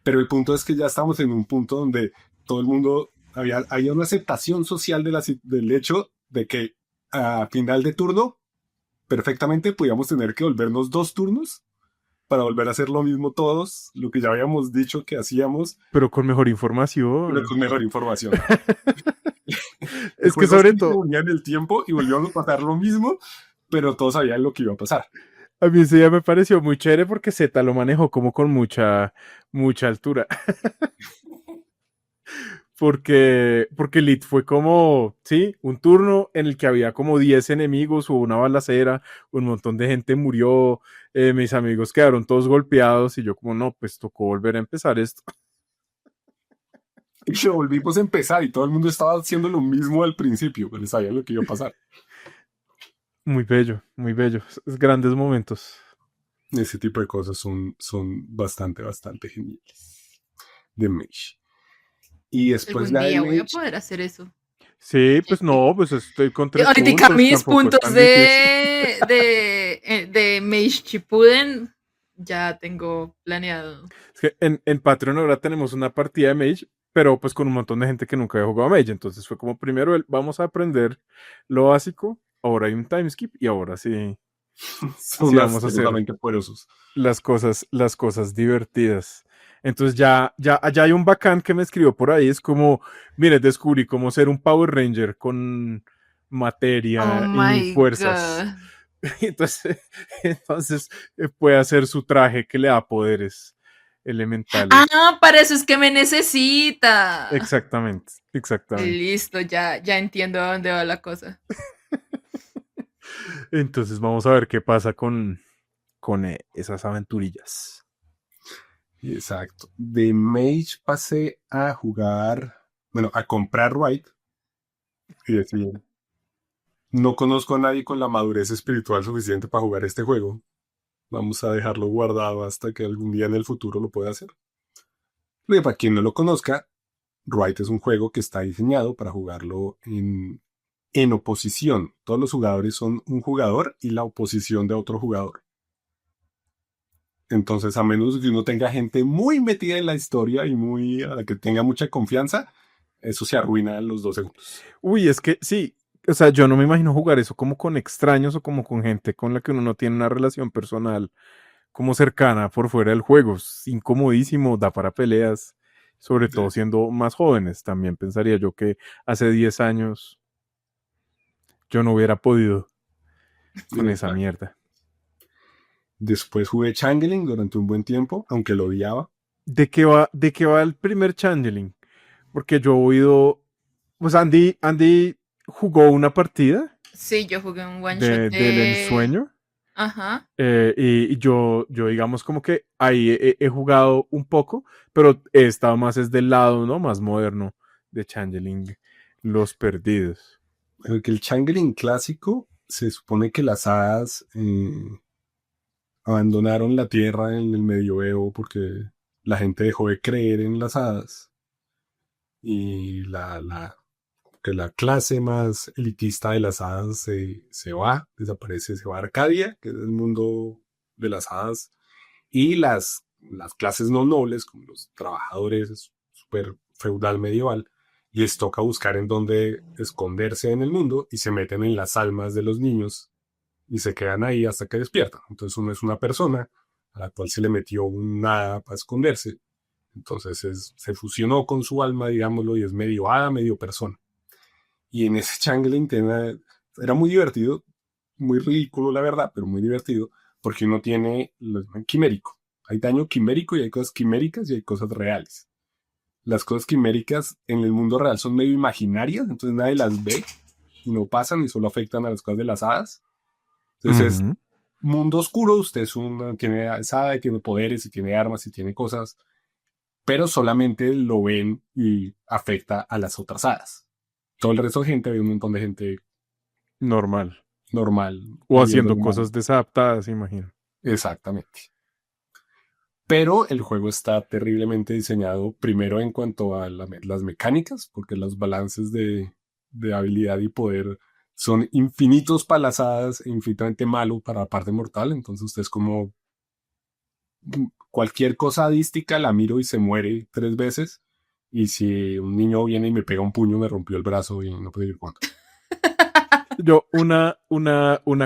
Pero el punto es que ya estamos en un punto donde todo el mundo, había una aceptación social del hecho de que a final de turno, perfectamente podíamos tener que volvernos 2 turnos para volver a hacer lo mismo todos, lo que ya habíamos dicho que hacíamos, Pero con mejor pero información. con mejor información. El Es que juego sobre sí se todo, unía en el tiempo y volvíamos a pasar lo mismo, pero todos sabían lo que iba a pasar. a mí ese día me pareció muy chévere porque Z lo manejó como con mucha altura. Porque Elite fue como, sí, un turno en el que había como 10 enemigos, hubo una balacera, un montón de gente murió, mis amigos quedaron todos golpeados y yo como, no, pues tocó volver a empezar esto. Y lo volvimos a empezar y todo el mundo estaba haciendo lo mismo al principio, pero sabían lo que iba a pasar. Muy bello, grandes momentos. Ese tipo de cosas son bastante, bastante geniales de Mage. Y después Algún la de día voy a Mage, poder hacer eso. Sí, pues no, pues estoy con 3 Ahorita puntos, mis tampoco es puntos tan difícil. de Mage Shippuden ya tengo planeado. Es que en Patreon ahora tenemos una partida de Mage, pero pues con un montón de gente que nunca había jugado a Mage. Entonces fue como primero vamos a aprender lo básico, ahora hay un time skip y ahora sí, son sí vamos a hacer absolutamente poderosos. las cosas divertidas. Entonces allá hay un bacán que me escribió por ahí, es como, mire, descubrí cómo ser un Power Ranger con Oh materia y my fuerzas. god. Entonces puede hacer su traje que le da poderes elementales. Ah, para eso es que me necesita. Exactamente, exactamente. Listo, ya entiendo a dónde va la cosa. Entonces vamos a ver qué pasa con esas aventurillas. Exacto. De Mage pasé a jugar, bueno, a comprar Ride y decir, no conozco a nadie con la madurez espiritual suficiente para jugar este juego. Vamos a dejarlo guardado hasta que algún día en el futuro lo pueda hacer. Porque para quien no lo conozca, Ride es un juego que está diseñado para jugarlo en oposición. Todos los jugadores son un jugador y la oposición de otro jugador. Entonces, a menos que uno tenga gente muy metida en la historia y muy a la que tenga mucha confianza, eso se arruina en los 2 segundos. Uy, es que sí, o sea, yo no me imagino jugar eso como con extraños o como con gente con la que uno no tiene una relación personal como cercana por fuera del juego. Es incomodísimo, da para peleas, sobre todo siendo más jóvenes. También pensaría yo que hace 10 años yo no hubiera podido con esa Exacto. mierda. Después jugué Changeling durante un buen tiempo, aunque lo odiaba. De qué va el primer changeling? Porque yo he oído, pues Andy jugó una partida Sí, yo jugué un one shot del de. ensueño. Ajá. Y yo digamos como que ahí he jugado un poco, pero he estado más es del lado, ¿no? Más moderno de Changeling, Los Perdidos. Que el Changeling clásico se supone que las hadas abandonaron la tierra en el medioevo porque la gente dejó de creer en las hadas y que la clase más elitista de las hadas se va, desaparece, se va a Arcadia, que es el mundo de las hadas, y las clases no nobles, como los trabajadores super feudal medieval, les toca buscar en dónde esconderse en el mundo y se meten en las almas de los niños y se quedan ahí hasta que despiertan. Entonces uno es una persona a la cual se le metió un hada para esconderse. Entonces se fusionó con su alma, digámoslo, y es medio hada, medio persona. Y en ese Changeling era muy divertido, muy ridículo la verdad, pero muy divertido, porque uno tiene lo quimérico. Hay daño quimérico y hay cosas quiméricas y hay cosas reales. Las cosas quiméricas en el mundo real son medio imaginarias, entonces nadie las ve y no pasan y solo afectan a las cosas de las hadas. Entonces es Ujú. mundo oscuro, usted tiene hada, tiene poderes y tiene armas y tiene cosas, pero solamente lo ven y afecta a las otras hadas. Todo el resto de gente, hay un montón de gente Normal. normal O viviendo haciendo normal. cosas desadaptadas, imagino. Exactamente. Pero el juego está terriblemente diseñado primero en cuanto a las mecánicas, porque los balances de habilidad y poder son infinitos para las hadas e infinitamente malo para la parte mortal. Entonces usted es como cualquier cosa dística la miro y se muere 3 veces. Y si un niño viene y me pega un puño, me rompió el brazo y no puedo ir jugando. Yo, una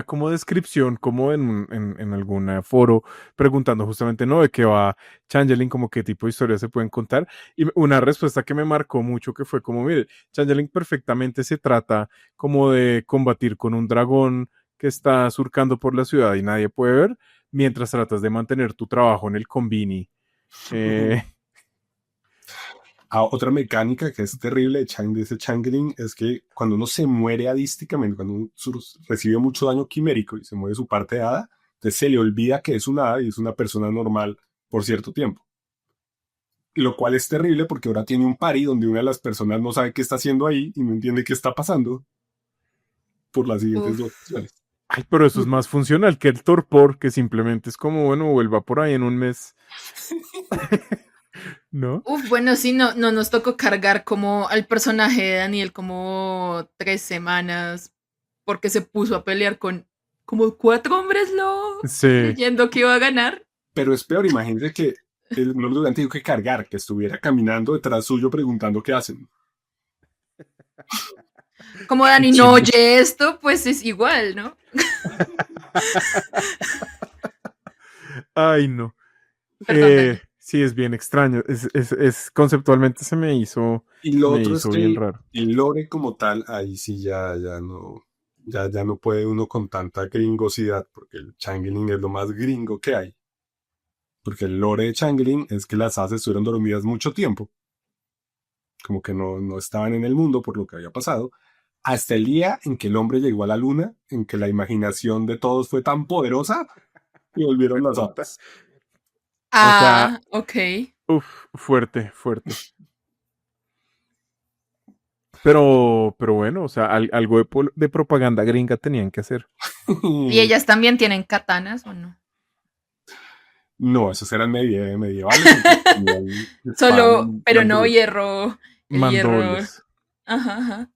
como descripción, como en algún foro, preguntando justamente, ¿no? De qué va Changeling, como qué tipo de historias se pueden contar. Y una respuesta que me marcó mucho que fue como, mire, Changeling perfectamente se trata como de combatir con un dragón que está surcando por la ciudad y nadie puede ver, mientras tratas de mantener tu trabajo en el convini. Eh, Otra mecánica que es terrible de ese Changeling es que cuando uno se muere hadísticamente, cuando uno recibe mucho daño quimérico y se muere su parte de hada, entonces se le olvida que es una hada y es una persona normal por cierto tiempo. Lo cual es terrible porque ahora tiene un party donde una de las personas no sabe qué está haciendo ahí y no entiende qué está pasando por las siguientes dos Uf. opciones. Ay, pero eso es más funcional que el torpor, que simplemente es como, bueno, vuelva por ahí en un mes, ¿no? Uf, bueno, sí, no nos tocó cargar como al personaje de Daniel como 3 semanas porque se puso a pelear con como 4 hombres lobo Sí. creyendo que iba a ganar. Pero es peor, imagínense que el Lord Durante tuvo que cargar, que estuviera caminando detrás suyo preguntando qué hacen. Como Dani no Chimbo. oye esto, pues es igual, ¿no? Ay, no. Perdón, Dani. Sí, es bien extraño. Conceptualmente Y lo me otro es hizo bien que raro. el lore como tal, ahí sí ya no puede uno con tanta gringosidad, porque el Changeling es lo más gringo que hay. Porque el lore de Changeling es que las hadas estuvieron dormidas mucho tiempo, como que no estaban en el mundo por lo que había pasado, hasta el día en que el hombre llegó a la luna, en que la imaginación de todos fue tan poderosa y volvieron las hadas. O sea, Ah, ok. fuerte, fuerte. Pero bueno, o sea, algo de propaganda gringa tenían que hacer. ¿Y ellas también tienen katanas o no? No, esos eran medievales, entonces tenían espadas Solo, pero eran no gruesas. hierro, el hierro. Mandobles. Ajá, ajá.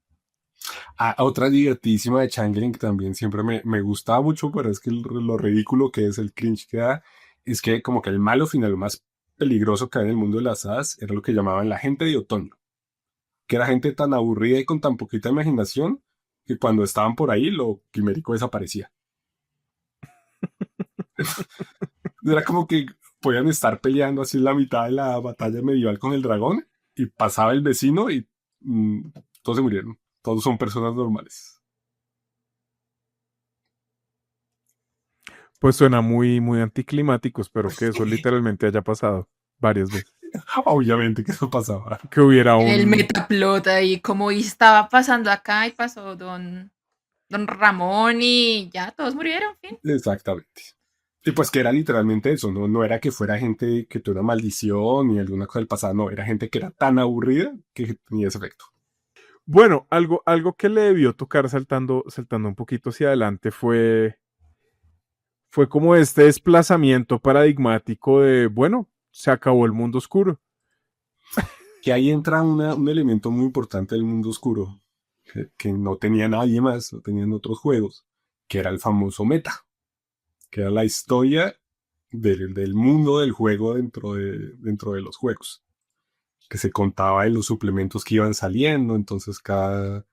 Otra divertidísima de Changeling que también siempre me gustaba mucho, pero es que lo ridículo que es el cringe que da, es que como que el malo final, lo más peligroso que hay en el mundo de las hadas, era lo que llamaban la gente de otoño, que era gente tan aburrida y con tan poquita imaginación que cuando estaban por ahí lo quimérico desaparecía. Era como que podían estar peleando así en la mitad de la batalla medieval con el dragón y pasaba el vecino y mm, todos se murieron. Todos son personas normales. Pues suena muy, muy anticlimático. Espero que eso literalmente haya pasado varias veces. Obviamente que eso pasaba. Que hubiera El un... metaplot ahí, como estaba pasando acá y pasó don Ramón y ya todos murieron, fin. Exactamente. Y pues que era literalmente eso, no era que fuera gente que tuviera una maldición ni alguna cosa del pasado, no, era gente que era tan aburrida que tenía ese efecto. Bueno, algo que le debió tocar saltando un poquito hacia adelante fue como este desplazamiento paradigmático de, bueno, se acabó el mundo oscuro. Que ahí entra un elemento muy importante del mundo oscuro, que no tenía nadie más, no tenían otros juegos, que era el famoso meta, que era la historia del mundo del juego dentro de los juegos, que se contaba en los suplementos que iban saliendo, entonces o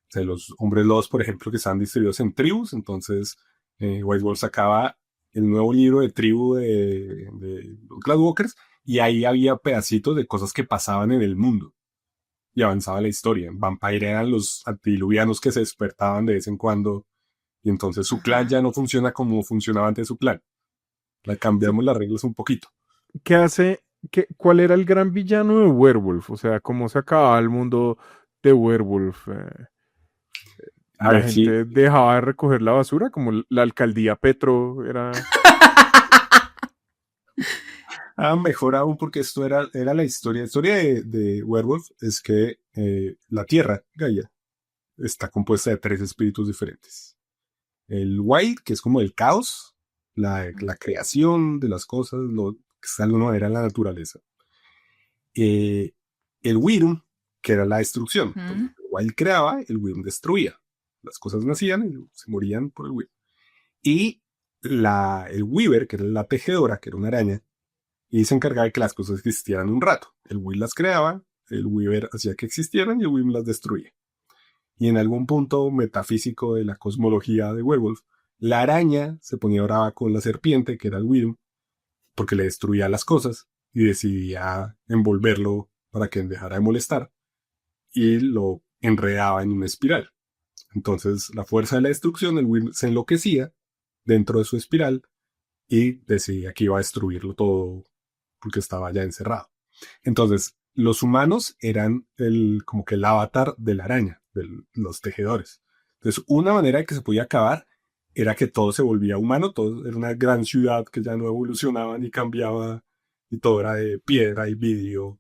sea, los hombres lobos, por ejemplo, que estaban distribuidos en tribus, entonces White Wolf sacaba el nuevo libro de tribu de los Cloudwalkers, y ahí había pedacitos de cosas que pasaban en el mundo, y avanzaba la historia. Vampire eran los antidiluvianos que se despertaban de vez en cuando, y entonces su clan Ajá. ya no funciona como funcionaba antes su clan. Le Sí, cambiamos las reglas un poquito. ¿qué hace? ¿Cuál era el gran villano de Werewolf? O sea, ¿cómo se acababa el mundo de Werewolf? A La ver, sí. gente dejaba de recoger la basura, como la alcaldía Petro era... Mejor aún porque esto era la historia. La historia de Werewolf es que la Tierra, Gaia, está compuesta de 3 espíritus diferentes. El Wild, que es como el caos, la creación de las cosas, lo que está de alguna manera en la naturaleza. Eh, el Wyrm, que era la destrucción. Entonces, Ujú. el Wild creaba, el Wyrm destruía. Las cosas nacían y se morían por el Wyrm. Y el Weaver, que era la tejedora, que era una araña, y se encargaba de que las cosas existieran un rato. El Will las creaba, el Weaver hacía que existieran y el Wyrm las destruía. Y en algún punto metafísico de la cosmología de Werewolf, la araña se ponía brava con la serpiente, que era el Wyrm, porque le destruía las cosas y decidía envolverlo para que dejara de molestar y lo enredaba en una espiral. Entonces, la fuerza de la destrucción, el Wyrm se enloquecía dentro de su espiral y decidía que iba a destruirlo todo porque estaba ya encerrado. Entonces, los humanos eran como que el avatar de la araña, de los tejedores. Entonces, una manera de que se podía acabar era que todo se volvía humano, todo era una gran ciudad que ya no evolucionaba ni cambiaba, y todo era de piedra y vidrio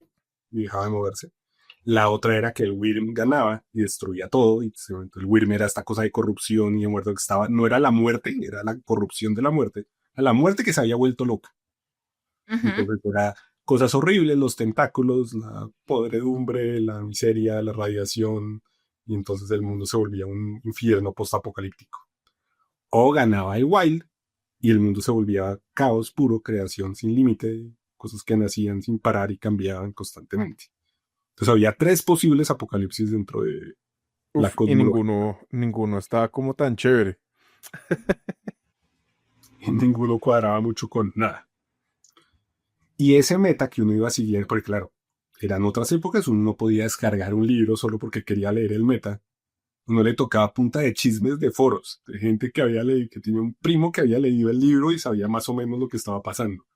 y dejaba de moverse. La otra era que el Wyrm ganaba y destruía todo, y el Wyrm era esta cosa de corrupción y de muerte que estaba, no era la muerte, era la corrupción de la muerte, a la muerte que se había vuelto loca. Entonces era cosas horribles, los tentáculos, la podredumbre, la miseria, la radiación, y entonces el mundo se volvía un infierno postapocalíptico. O ganaba el Wild y el mundo se volvía caos puro, creación sin límite, cosas que nacían sin parar y cambiaban constantemente. Entonces había 3 posibles apocalipsis dentro de la Y cosmología. ninguno estaba como tan chévere. Y ninguno cuadraba mucho con nada. Y ese meta que uno iba a seguir, porque claro, eran otras épocas, uno no podía descargar un libro solo porque quería leer el meta. Uno le tocaba punta de chismes de foros, de gente que había leído, que tenía un primo que había leído el libro y sabía más o menos lo que estaba pasando.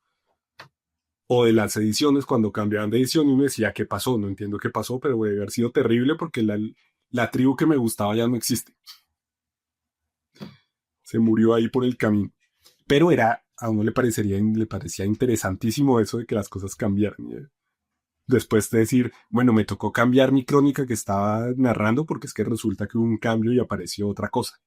O de las ediciones, cuando cambiaban de edición, y uno decía, ¿qué pasó? No entiendo qué pasó, pero debe haber sido terrible porque la tribu que me gustaba ya no existe. Se murió ahí por el camino. Pero a uno le parecía interesantísimo eso de que las cosas cambiaran. Después de decir, bueno, me tocó cambiar mi crónica que estaba narrando porque es que resulta que hubo un cambio y apareció otra cosa.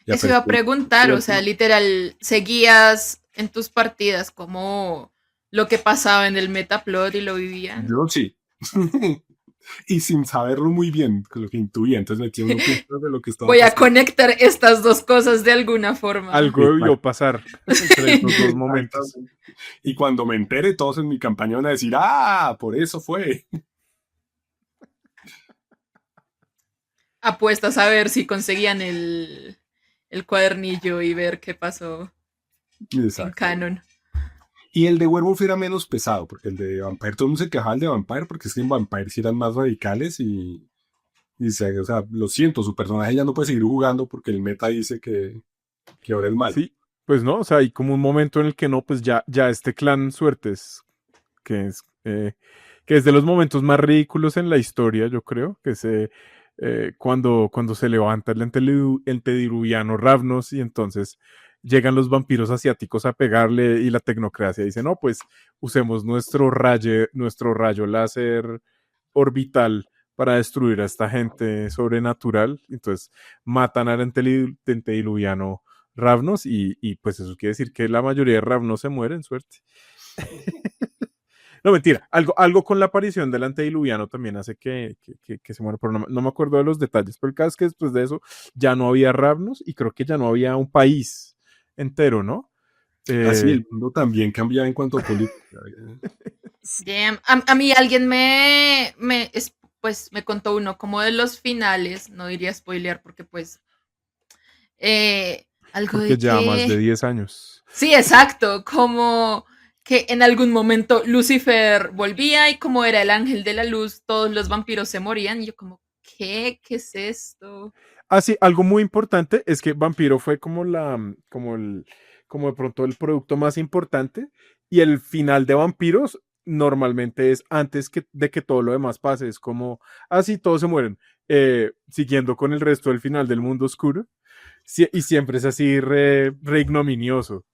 Eso iba a preguntar, o sea, literal, seguías en tus partidas como lo que pasaba en el metaplot y lo vivían. Yo sí. Y sin saberlo muy bien, lo que intuía. Entonces metí uno pistas de lo que estaba Voy a pasando. conectar estas dos cosas de alguna forma. Algo debió pasar entre estos dos momentos. Y cuando me entere, todos en mi campaña van a decir, por eso fue. Apuestas a ver si conseguían el cuadernillo y ver qué pasó en Exacto. canon. Y el de Werewolf era menos pesado, porque el de Vampire, todo el mundo se quejaba del de Vampire, porque es que en Vampire sí eran más radicales o sea, lo siento, su personaje ya no puede seguir jugando porque el meta dice que ahora es malo. Sí, pues no, o sea, hay como un momento en el que no, pues ya este clan Suertes, que es, que es de los momentos más ridículos en la historia, yo creo, que se cuando se levanta el antediluviano Ravnos y entonces llegan los vampiros asiáticos a pegarle y la tecnocracia dice, no, pues usemos nuestro rayo láser orbital para destruir a esta gente sobrenatural. Entonces matan al antediluviano Ravnos y pues eso quiere decir que la mayoría de Ravnos se mueren, suerte. No, mentira. Algo con la aparición del antediluviano también hace que se muera, pero no me acuerdo de los detalles. Pero el caso es que después de eso ya no había Ravnos y creo que ya no había un país entero, ¿no? Así el mundo también cambiaba en cuanto a política. Damn. A mí alguien pues me contó uno como de los finales, no diría spoilear porque pues algo Porque de ya más de que 10 años. sí, exacto, como que en algún momento Lucifer volvía y como era el ángel de la luz, todos los vampiros se morían y yo como, ¿qué? ¿Qué es esto? Ah, sí, algo muy importante es que Vampiro fue como como de pronto el producto más importante y el final de Vampiros normalmente es antes de que todo lo demás pase, es como, así todos se mueren, siguiendo con el resto del final del mundo oscuro y siempre es así re ignominioso.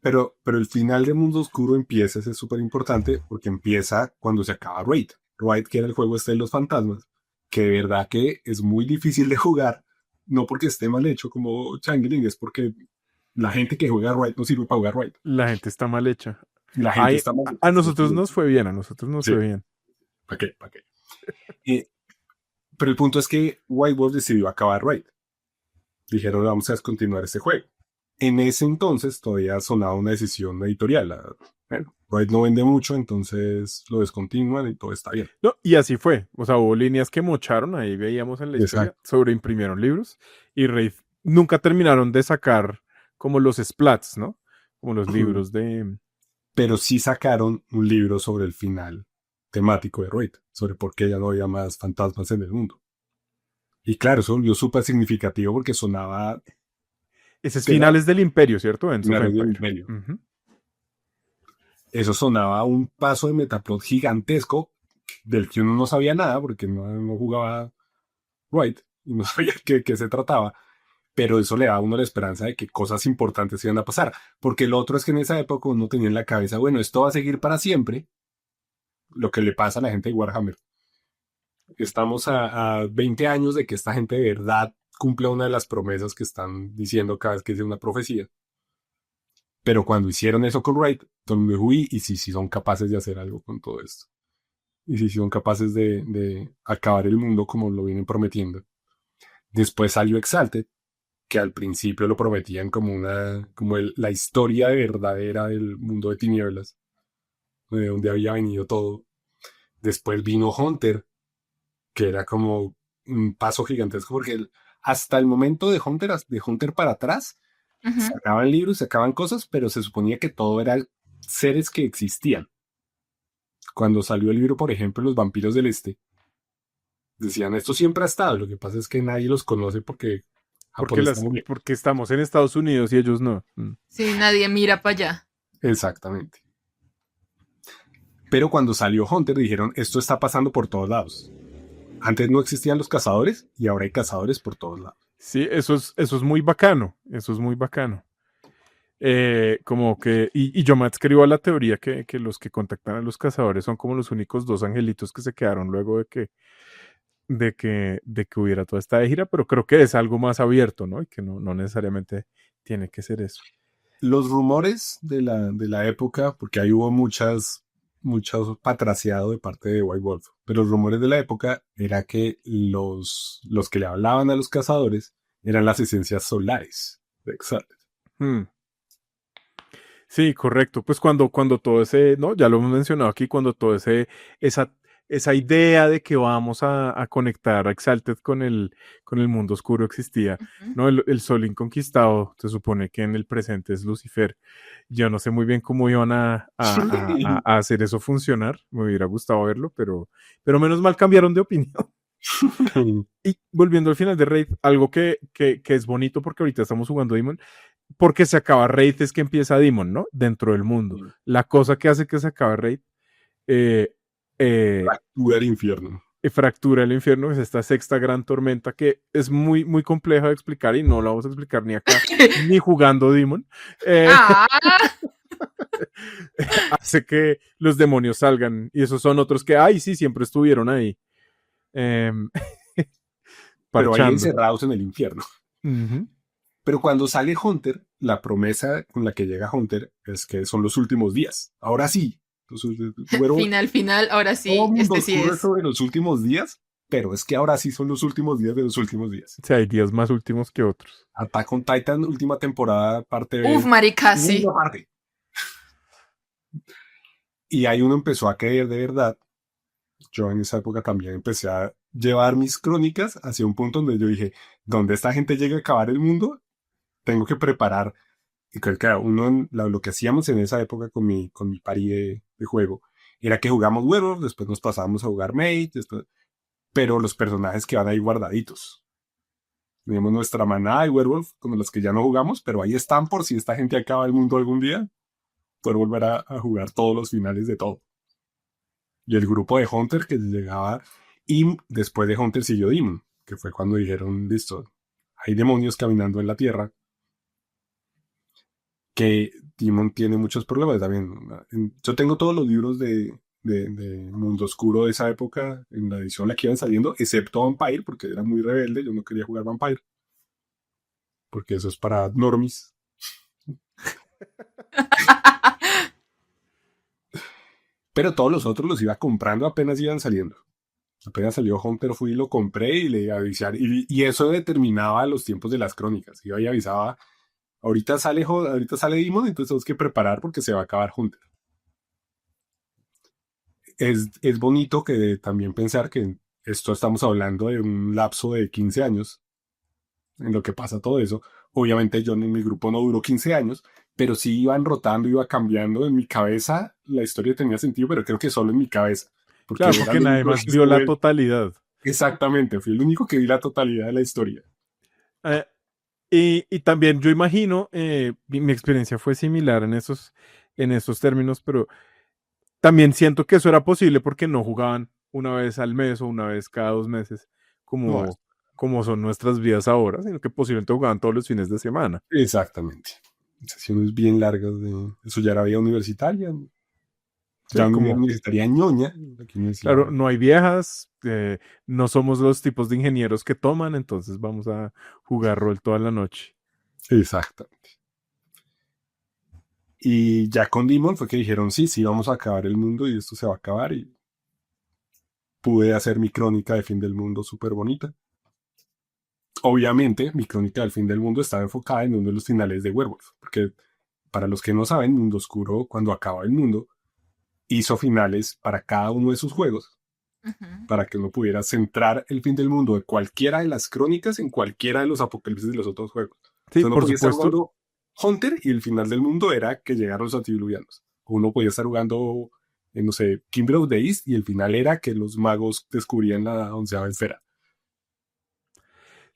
Pero el final de Mundo Oscuro empieza, es súper importante, porque empieza cuando se acaba Raid. Raid, que era el juego este de los fantasmas, que de verdad que es muy difícil de jugar, no porque esté mal hecho como Changeling, es porque la gente que juega Raid no sirve para jugar Raid. La gente está mal hecha. La gente está mal hecha. A nosotros nos fue bien, a nosotros nos fue bien. ¿Para qué? ¿Para qué? Pero el punto es que White Wolf decidió acabar Raid. Dijeron, vamos a descontinuar este juego. En ese entonces todavía sonaba una decisión editorial. Bueno, Wright no vende mucho, entonces lo descontinúan y todo está bien. No, y así fue. O sea, hubo líneas que mocharon, ahí veíamos en la historia, Exacto. sobreimprimieron libros y Raid nunca terminaron de sacar como los splats, ¿no? Como los libros de... Pero sí sacaron un libro sobre el final temático de Wright, sobre por qué ya no había más fantasmas en el mundo. Y claro, eso volvió súper significativo porque sonaba... Ese es Finales del Imperio, ¿cierto? Ends of Finales del Empire. Imperio. Ujú. Eso sonaba a un paso de Metaplot gigantesco del que uno no sabía nada porque no jugaba Wright y no sabía qué se trataba. Pero eso le da a uno la esperanza de que cosas importantes iban a pasar. Porque lo otro es que en esa época uno tenía en la cabeza, bueno, esto va a seguir para siempre. Lo que le pasa a la gente de Warhammer. Estamos a 20 años de que esta gente de verdad cumpla una de las promesas que están diciendo cada vez que es una profecía. Pero cuando hicieron eso con Wright, todo el mundo dijo, uy, y si son capaces de hacer algo con todo esto. Y si son capaces de acabar el mundo como lo vienen prometiendo. Después salió Exalted, que al principio lo prometían como la historia verdadera del mundo de tinieblas, de donde había venido todo. Después vino Hunter, que era como un paso gigantesco, porque hasta el momento de Hunter para atrás, sacaban libros, sacaban cosas, pero se suponía que todo era seres que existían. Cuando salió el libro, por ejemplo, Los Vampiros del Este, decían, esto siempre ha estado, lo que pasa es que nadie los conoce porque Porque estamos en Estados Unidos y ellos no. Sí, nadie mira para allá. Exactamente. Pero cuando salió Hunter dijeron, esto está pasando por todos lados. Antes no existían los cazadores y ahora hay cazadores por todos lados. Sí, eso es muy bacano. Eso es muy bacano. Como que, y yo me adscribo a la teoría que los que contactan a los cazadores son como los únicos dos angelitos que se quedaron luego de que hubiera toda esta gira, pero creo que es algo más abierto, ¿no? Y que no necesariamente tiene que ser eso. Los rumores de la época, porque ahí hubo mucho patraciado de parte de White Wolf, pero los rumores de la época era que los que le hablaban a los cazadores eran las esencias solares de Exalted. Sí, correcto. Pues cuando todo ese, ¿no? Ya lo hemos mencionado aquí, cuando todo esa idea de que vamos a conectar a Exalted con el mundo oscuro existía, ¿no? El sol inconquistado, se supone que en el presente es Lucifer. Yo no sé muy bien cómo iban a hacer eso funcionar. Me hubiera gustado verlo, pero menos mal cambiaron de opinión. Y volviendo al final de Raid, algo que es bonito porque ahorita estamos jugando Demon, porque se acaba Raid es que empieza Demon, ¿no? Dentro del mundo. La cosa que hace que se acabe Raid Fractura el infierno. Fractura el infierno, es esta sexta gran tormenta que es muy, muy compleja de explicar y no la vamos a explicar ni acá, ni jugando Demon. Hace que los demonios salgan y esos son otros que, ay, sí, siempre estuvieron ahí. Pero ahí encerrados en el infierno. Uh-huh. Pero cuando sale Hunter, la promesa con la que llega Hunter es que son los últimos días. Ahora sí. Final, ahora sí. Todo sí es sobre los últimos días, pero es que ahora sí son los últimos días de los últimos días. O sea, hay días más últimos que otros. Attack on Titan, última temporada, parte de... Uf, marica, sí. Parte. Y ahí uno empezó a creer de verdad. Yo en esa época también empecé a llevar mis crónicas hacia un punto donde yo dije, donde esta gente llegue a acabar el mundo, tengo que preparar. Y claro, lo que hacíamos en esa época con mi party de juego era que jugamos Werewolf, después nos pasábamos a jugar Mage, pero los personajes que van ahí guardaditos. Tenemos nuestra manada de Werewolf, con los que ya no jugamos, pero ahí están por si esta gente acaba el mundo algún día, poder volver a jugar todos los finales de todo. Y el grupo de Hunter que llegaba, y después de Hunter siguió Demon, que fue cuando dijeron, listo, hay demonios caminando en la tierra, que Demon tiene muchos problemas también. Yo tengo todos los libros de Mundo Oscuro de esa época, en la edición en la que iban saliendo, excepto Vampire, porque era muy rebelde, yo no quería jugar Vampire. Porque eso es para normies. Pero todos los otros los iba comprando apenas iban saliendo. Apenas salió Hunter, fui y lo compré y le avisé. Y eso determinaba los tiempos de las crónicas. Iba y avisaba, ahorita sale Demon, entonces tenemos que preparar porque se va a acabar Hunter. es bonito que también pensar que esto estamos hablando de un lapso de 15 años en lo que pasa todo eso. Obviamente yo en mi grupo no duró 15 años, pero sí iban rotando, iba cambiando. En mi cabeza la historia tenía sentido, pero creo que solo en mi cabeza. Porque Claro, era porque el nadie único más que vio la estuve. totalidad. Exactamente, fui el único que vi la totalidad de la historia. Eh, y también yo imagino, mi experiencia fue similar en esos términos, pero también siento que eso era posible porque no jugaban una vez al mes o una vez cada 2 meses, No, como, como son nuestras vidas ahora, sino que posiblemente jugaban todos los fines de semana. exactamente. Sesiones bien largas eso ya era vida universitaria. Ya Sí, una vida como, universitaria ñoña. Aquí me decía, claro, no hay viejas, no somos los tipos de ingenieros que toman, entonces vamos a jugar rol toda la noche. exacto. Y ya con Demon fue que dijeron, sí, sí, vamos a acabar el mundo y esto se va a acabar. Y pude hacer mi crónica de fin del mundo súper bonita. Obviamente, mi crónica del fin del mundo estaba enfocada en uno de los finales de Werewolf. Porque para los que no saben, Mundo Oscuro, cuando acaba el mundo, hizo finales para cada uno de sus juegos. Ujú. Para que uno pudiera centrar el fin del mundo de cualquiera de las crónicas en cualquiera de los apocalipsis de los otros juegos. O Sí, sea, uno por podía estar supuesto. jugando Hunter y el final del mundo era que llegaron los antidiluvianos. O uno podía estar jugando, no sé, Kindred of the East y el final era que los magos descubrían la 11ª esfera.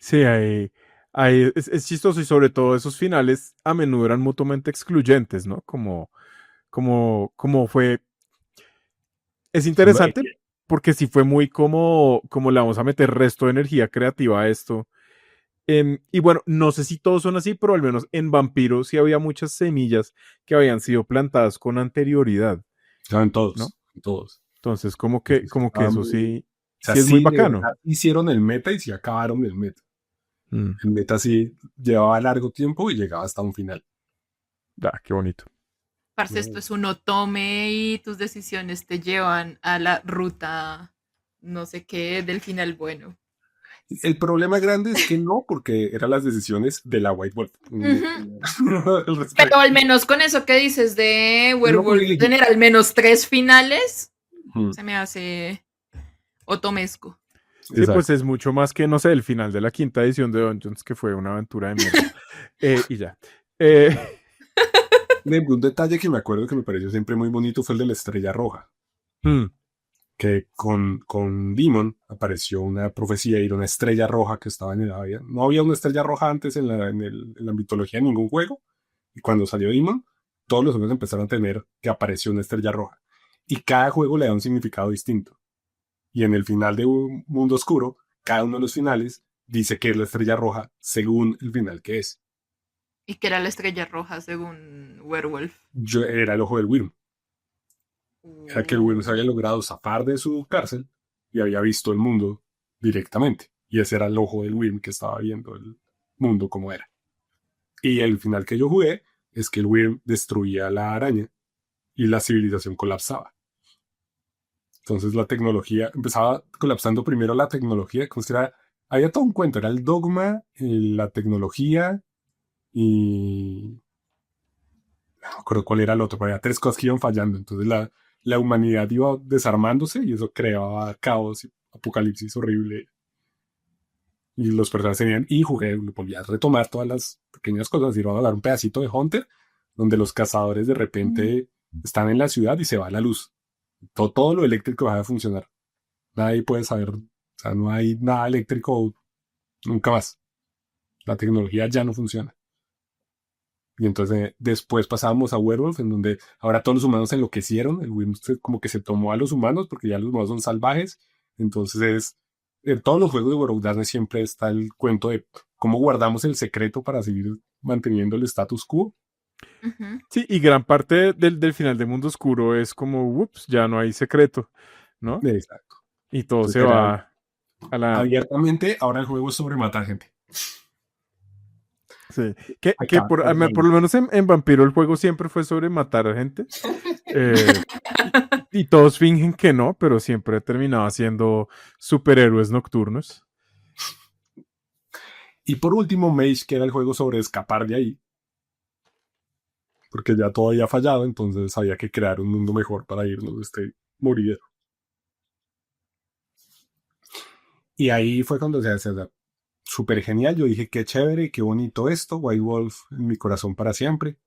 Sí, es chistoso y sobre todo esos finales a menudo eran mutuamente excluyentes, ¿no? Como fue. Es Hombre, interesante porque sí fue muy como le vamos a meter resto de energía creativa a esto. Y bueno, no sé si todos son así, pero al menos en Vampiro sí había muchas semillas que habían sido plantadas con anterioridad, saben ¿no? todos, todos. Entonces, como que Estaba eso muy- sí, O sea, sí es muy sí, de bacano. verdad hicieron el meta y sí acabaron el meta. Mm, El meta sí llevaba largo tiempo y llegaba hasta un final. qué bonito. Parce, esto No. es un otome y tus decisiones te llevan a la ruta no sé qué del final bueno. El problema grande es que no, porque eran las decisiones de la White Wolf. No Ujú. tenía nada al Pero respecto. al menos con eso que dices de Yo no podía Werewolf, elegir. tener al menos 3 finales, Mm, se me hace otomesco. Sí, pues exacto. es mucho más que, no sé, el final de la quinta edición de Dungeons, que fue una aventura de mierda. Y ya. Eh, Por ejemplo, un detalle que me acuerdo que me pareció siempre muy bonito fue el de la estrella roja. hmm, Que con Demon apareció una profecía y era una estrella roja que estaba en el área. No había una estrella roja antes en la mitología de ningún juego. Y cuando salió Demon, todos los juegos empezaron a tener que apareció una estrella roja. Y cada juego le da un significado distinto. Y en el final de un Mundo Oscuro, cada uno de los finales dice que es la estrella roja según el final que es. Y que era la estrella roja según Werewolf. Yo era el ojo del Wyrm. Era que el Wyrm se había Uh. logrado zafar de su cárcel y había visto el mundo directamente. Y ese era el ojo del Wyrm que estaba viendo el mundo como era. Y el final que yo jugué es que el Wyrm destruía la araña y la civilización colapsaba. Entonces la tecnología empezaba colapsando primero la tecnología, como si era, había todo un cuento, era el dogma, la tecnología y no me acuerdo cuál era el otro, pero había 3 cosas que iban fallando. Entonces la humanidad iba desarmándose y eso creaba caos y apocalipsis horrible. Y los personajes tenían, y jugué, volví a retomar todas las pequeñas cosas, y vamos a dar un pedacito de Hunter, donde los cazadores de repente están en la ciudad y se va la luz. Todo lo eléctrico va a funcionar. Nadie puede saber, o sea, no hay nada eléctrico nunca más. La tecnología ya no funciona. Y entonces después pasamos a Werewolf, en donde ahora todos los humanos enloquecieron. El Wyrm como que se tomó a los humanos, porque ya los humanos son salvajes. Entonces, en todos los juegos de World of Darkness siempre está el cuento de cómo guardamos el secreto para seguir manteniendo el status quo. Ujú. sí, y gran parte del final de Mundo Oscuro es como, ups, ya no hay secreto, ¿no? Exacto. Y todo se Entonces era va a la. abiertamente, ahora el juego es sobre matar gente. Sí. Que Acá, por lo menos en Vampiro el juego siempre fue sobre matar a gente. eh, y todos fingen que no, pero siempre terminaba siendo superhéroes nocturnos. y por último, Mage, que era el juego sobre escapar de ahí. Porque ya todo había fallado, entonces había que crear un mundo mejor para irnos de este moridero. Y ahí fue cuando se súper genial. Yo dije, qué chévere, qué bonito esto. White Wolf en mi corazón para siempre.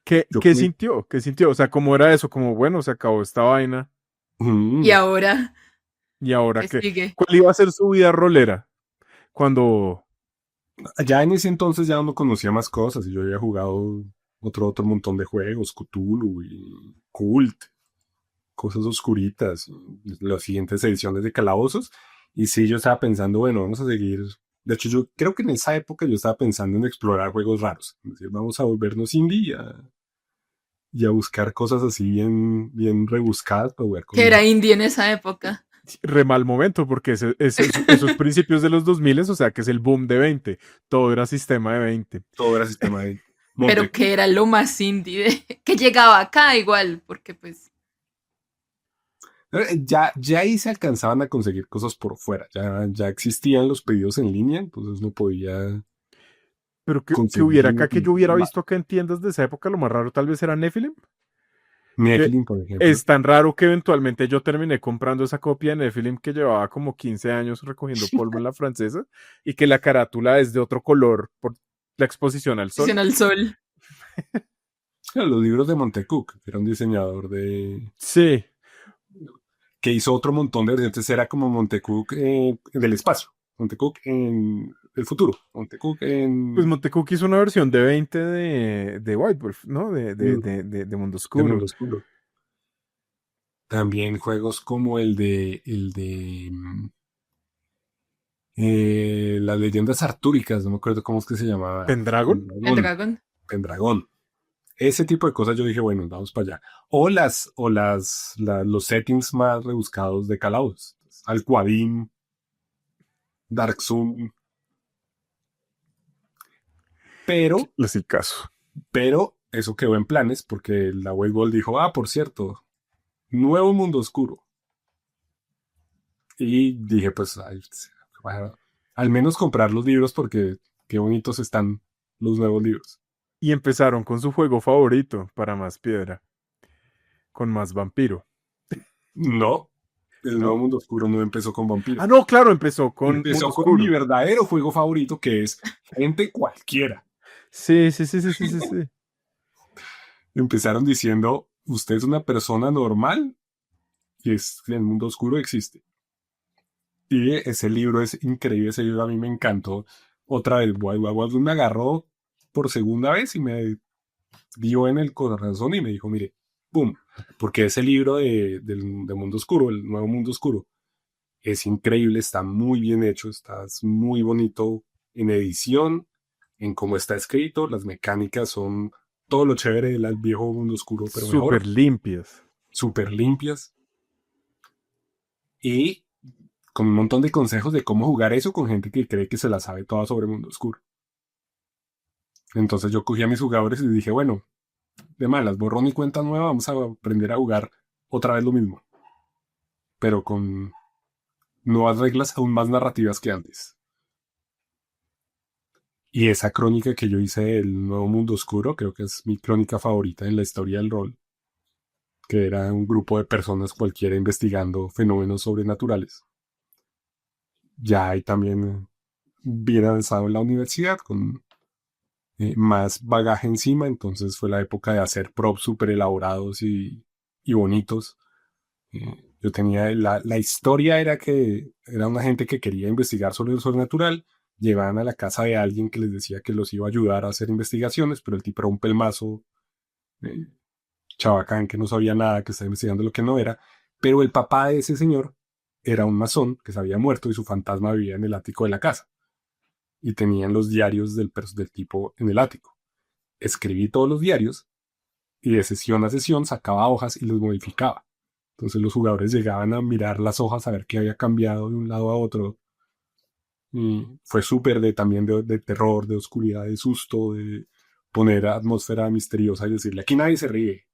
¿Qué, Yo qué comí. sintió? ¿Qué sintió? O sea, ¿cómo era eso? Como, bueno, se acabó esta vaina. Y Mm. ahora, ¿Y ahora ¿qué qué? sigue? ¿Cuál iba a ser su vida rolera? Cuando... Ya en ese entonces ya uno conocía más cosas y yo había jugado otro montón de juegos, Cthulhu y Cult, cosas oscuritas, y las siguientes ediciones de Calabozos. Y sí, yo estaba pensando, bueno, vamos a seguir. De hecho, yo creo que en esa época yo estaba pensando en explorar juegos raros. Es decir, vamos a volvernos indie y a buscar cosas así bien, bien rebuscadas para jugar Que era con indie en esa época. Re mal momento, porque esos principios de los 2000, o sea, que es el boom de 20. Todo era sistema de 20. todo el sistema de Pero Monte. que era lo más indie que llegaba acá igual, porque pues Ya ahí se alcanzaban a conseguir cosas por fuera. Ya existían los pedidos en línea, entonces no podía Pero que conseguir hubiera uno acá, que que yo hubiera visto acá en tiendas de esa época, lo más raro tal vez era Nephilim. Que Nephilim, por ejemplo. es tan raro que eventualmente yo terminé comprando esa copia de Nephilim que llevaba como 15 años recogiendo polvo en la francesa y que la carátula es de otro color por la exposición al sol. posición al sol. Claro, los libros de Montecook, que era un diseñador Sí, que hizo otro montón de versiones. Era como Montecook del espacio, Montecook en el futuro, Montecook pues en Montecook hizo una versión de 20 de White Wolf, ¿no? mm, De Mundo de Mundo Oscuro. Oscuro. También juegos como el de las leyendas artúricas, no me acuerdo cómo es que se llamaba. ¿Pendragon? El Pendragón. dragón. Pendragón. Ese tipo de cosas yo dije, bueno, vamos para allá. Los settings más rebuscados de Calabozos. Al-Qadim, Dark Sun. Pero, Les el caso. pero, eso quedó en planes porque la Waybold dijo, por cierto, nuevo mundo oscuro. Y dije, pues, ay, al menos comprar los libros porque qué bonitos están los nuevos libros. Y empezaron con su juego favorito para más piedra, con más vampiro, No, el nuevo ¿no? mundo oscuro no empezó con Ah, vampiros. no, claro, empezó con Mundo Empezó con mi Oscuro. verdadero juego favorito, que es Gente Cualquiera. Sí, sí, sí, sí, sí, sí, sí. Empezaron diciendo, usted es una persona normal y el mundo oscuro existe. Y ese libro es increíble, ese libro a mí me encantó. Otra vez, me agarró por segunda vez y me dio en el corazón y me dijo, mire, ¡pum! Porque ese libro de Mundo Oscuro, el nuevo Mundo Oscuro, es increíble, está muy bien hecho, está muy bonito en edición, en cómo está escrito, las mecánicas son todo lo chévere del viejo Mundo Oscuro, pero Súper mejor, limpias. súper limpias y con un montón de consejos de cómo jugar eso con gente que cree que se la sabe toda sobre Mundo Oscuro. Entonces yo cogí a mis jugadores y dije, bueno, de malas, borrón y cuenta nueva, vamos a aprender a jugar otra vez lo mismo, pero con nuevas reglas aún más narrativas que antes. Y esa crónica que yo hice del Nuevo Mundo Oscuro, creo que es mi crónica favorita en la historia del rol, que era un grupo de personas cualquiera investigando fenómenos sobrenaturales. Ya hay también bien avanzado en la universidad, con más bagaje encima, entonces fue la época de hacer props súper elaborados y bonitos. Yo tenía, la historia era que era una gente que quería investigar sobre lo sobrenatural, llegaban a la casa de alguien que les decía que los iba a ayudar a hacer investigaciones, pero el tipo era un pelmazo, eh, chabacán, que no sabía nada, que estaba investigando lo que no era, pero el papá de ese señor era un masón que se había muerto y su fantasma vivía en el ático de la casa. Y tenían los diarios del tipo en el ático. Escribí todos los diarios y de sesión a sesión sacaba hojas y los modificaba. Entonces los jugadores llegaban a mirar las hojas a ver qué había cambiado de un lado a otro. Y fue súper también de terror, de oscuridad, de susto, de poner atmósfera misteriosa y decirle, aquí nadie se ríe.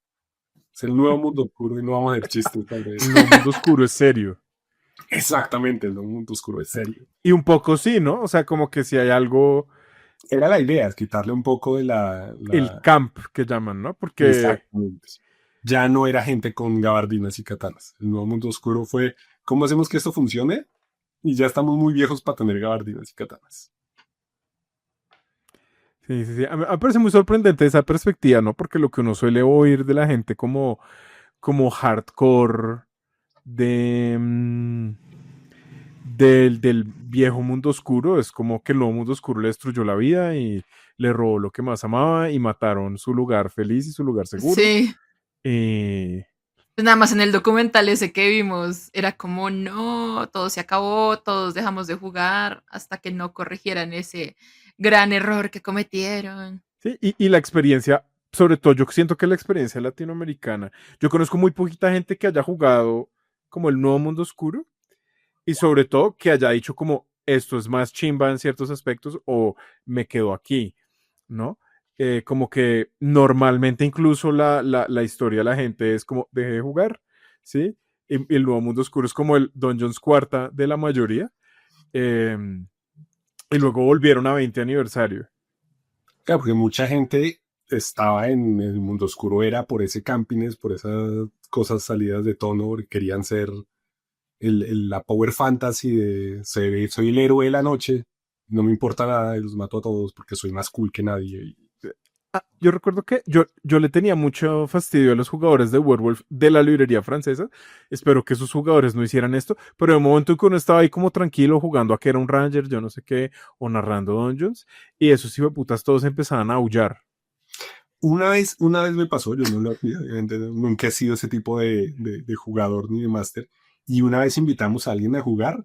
Es el nuevo mundo oscuro y no vamos a hacer chistes tal El vez. Nuevo Mundo Oscuro es serio. Exactamente, el nuevo mundo oscuro es serio. Y un poco sí, ¿no? O sea, como que si hay algo, Era la idea, es quitarle un poco de el camp que llaman, ¿no? Porque Exactamente. Ya no era gente con gabardinas y katanas. El nuevo mundo oscuro fue, ¿cómo hacemos que esto funcione? Y ya estamos muy viejos para tener gabardinas y katanas. Sí, sí, sí. A mí me parece muy sorprendente esa perspectiva, ¿no? Porque lo que uno suele oír de la gente como hardcore de, del viejo mundo oscuro es como que el nuevo mundo oscuro le destruyó la vida y le robó lo que más amaba y mataron su lugar feliz y su lugar seguro. Sí. Eh, Pues nada más en el documental ese que vimos, era como, no, todo se acabó, todos dejamos de jugar hasta que no corrigieran ese gran error que cometieron. sí, y la experiencia, sobre todo yo siento que la experiencia latinoamericana, yo conozco muy poquita gente que haya jugado como el nuevo mundo oscuro y sobre todo que haya dicho como esto es más chimba en ciertos aspectos o me quedo aquí, ¿no? Como que normalmente incluso la historia de la gente es como deje de jugar, ¿sí? Y el nuevo mundo oscuro es como el Dungeons cuarta de la mayoría. eh, y luego volvieron a 20 aniversario. Claro, porque mucha gente estaba en el mundo oscuro, era por ese campines, por esas cosas salidas de tono, porque querían ser la power fantasy de soy el héroe de la noche, no me importa nada y los mato a todos porque soy más cool que nadie. Yo recuerdo que yo le tenía mucho fastidio a los jugadores de Werewolf de la librería francesa. Espero que sus jugadores no hicieran esto, pero de momento en que uno estaba ahí como tranquilo jugando a que era un ranger, yo no sé qué, o narrando dungeons, y esos hijueputas todos empezaban a aullar. Una vez me pasó, yo no lo, obviamente nunca he sido ese tipo de jugador ni de máster, y una vez invitamos a alguien a jugar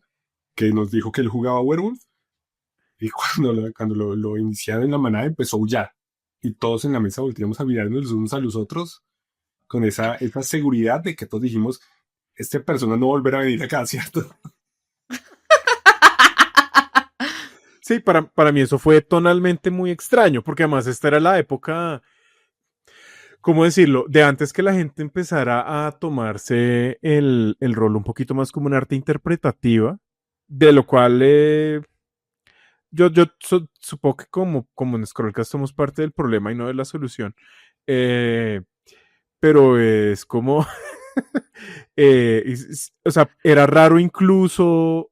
que nos dijo que él jugaba Werewolf, y cuando lo iniciaron en la manada empezó a aullar. Y todos en la mesa volteamos a mirarnos los unos a los otros con esa seguridad de que todos dijimos, esta persona no volverá a venir acá, ¿cierto? Sí, para mí eso fue tonalmente muy extraño, porque además esta era la época, ¿cómo decirlo? De antes que la gente empezara a tomarse el rol un poquito más como un arte interpretativa, de lo cual supongo que como en Scrollcast somos parte del problema y no de la solución. Eh, pero es como, o sea, era raro incluso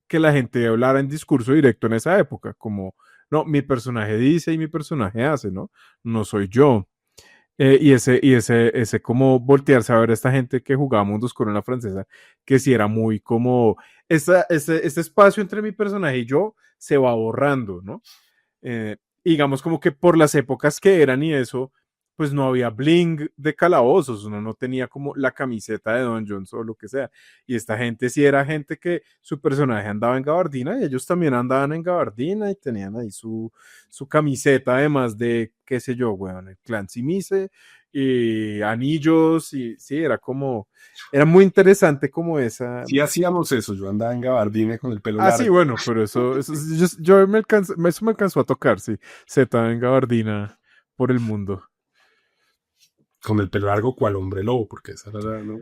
que la gente hablara en discurso directo en esa época, como, no, mi personaje dice y mi personaje hace, ¿no? No soy yo. Ese como voltearse a ver a esta gente que jugaba Mundos con la francesa, que si era muy como, este espacio entre mi personaje y yo se va borrando, ¿no? Digamos como que por las épocas que eran y eso, pues no había bling de calabozos, uno no tenía como la camiseta de Dungeons o lo que sea. Y esta gente sí era gente que su personaje andaba en gabardina y ellos también andaban en gabardina y tenían ahí su camiseta, además de, qué sé yo, weón, el clan Simise y anillos y sí, era muy interesante como esa. Sí hacíamos eso, yo andaba en gabardina con el pelo Ah, sí, largo, bueno, pero eso me alcanzó a tocar, sí. Z en gabardina por el mundo. con el pelo largo cual hombre lobo, porque esa era, ¿no?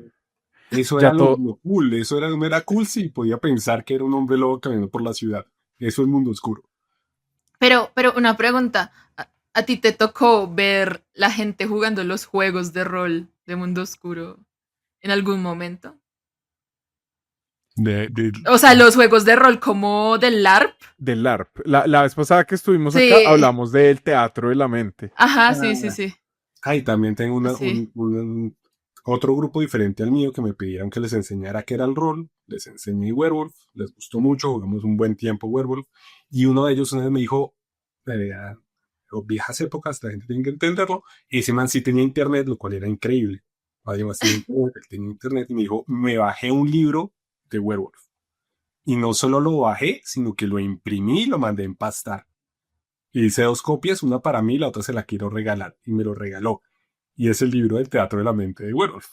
Eso Ya era todo, lo cool, eso era, no era cool si podía pensar que era un hombre lobo caminando por la ciudad. Eso es mundo oscuro. Pero una pregunta, ¿a ti te tocó ver la gente jugando los juegos de rol de Mundo Oscuro en algún momento? De, de- O sea, los juegos de rol como del LARP. del LARP. La vez pasada que estuvimos acá Sí, hablamos del teatro de la mente. ajá, sí, sí, Ah, sí, y también tengo sí. otro grupo diferente al mío que me pidieron que les enseñara qué era el rol. Les enseñé Werewolf, les gustó mucho, jugamos un buen tiempo Werewolf. Y uno de ellos una vez me dijo, a viejas épocas, la gente tiene que entenderlo. Ese man sí tenía internet, lo cual era increíble. Además, tenía internet y me dijo, me bajé un libro de Werewolf. Y no solo lo bajé, sino que lo imprimí y lo mandé a empastar. Y hice dos copias, una para mí y la otra se la quiero regalar. Y me lo regaló. Y es el libro del teatro de la mente de Werewolf.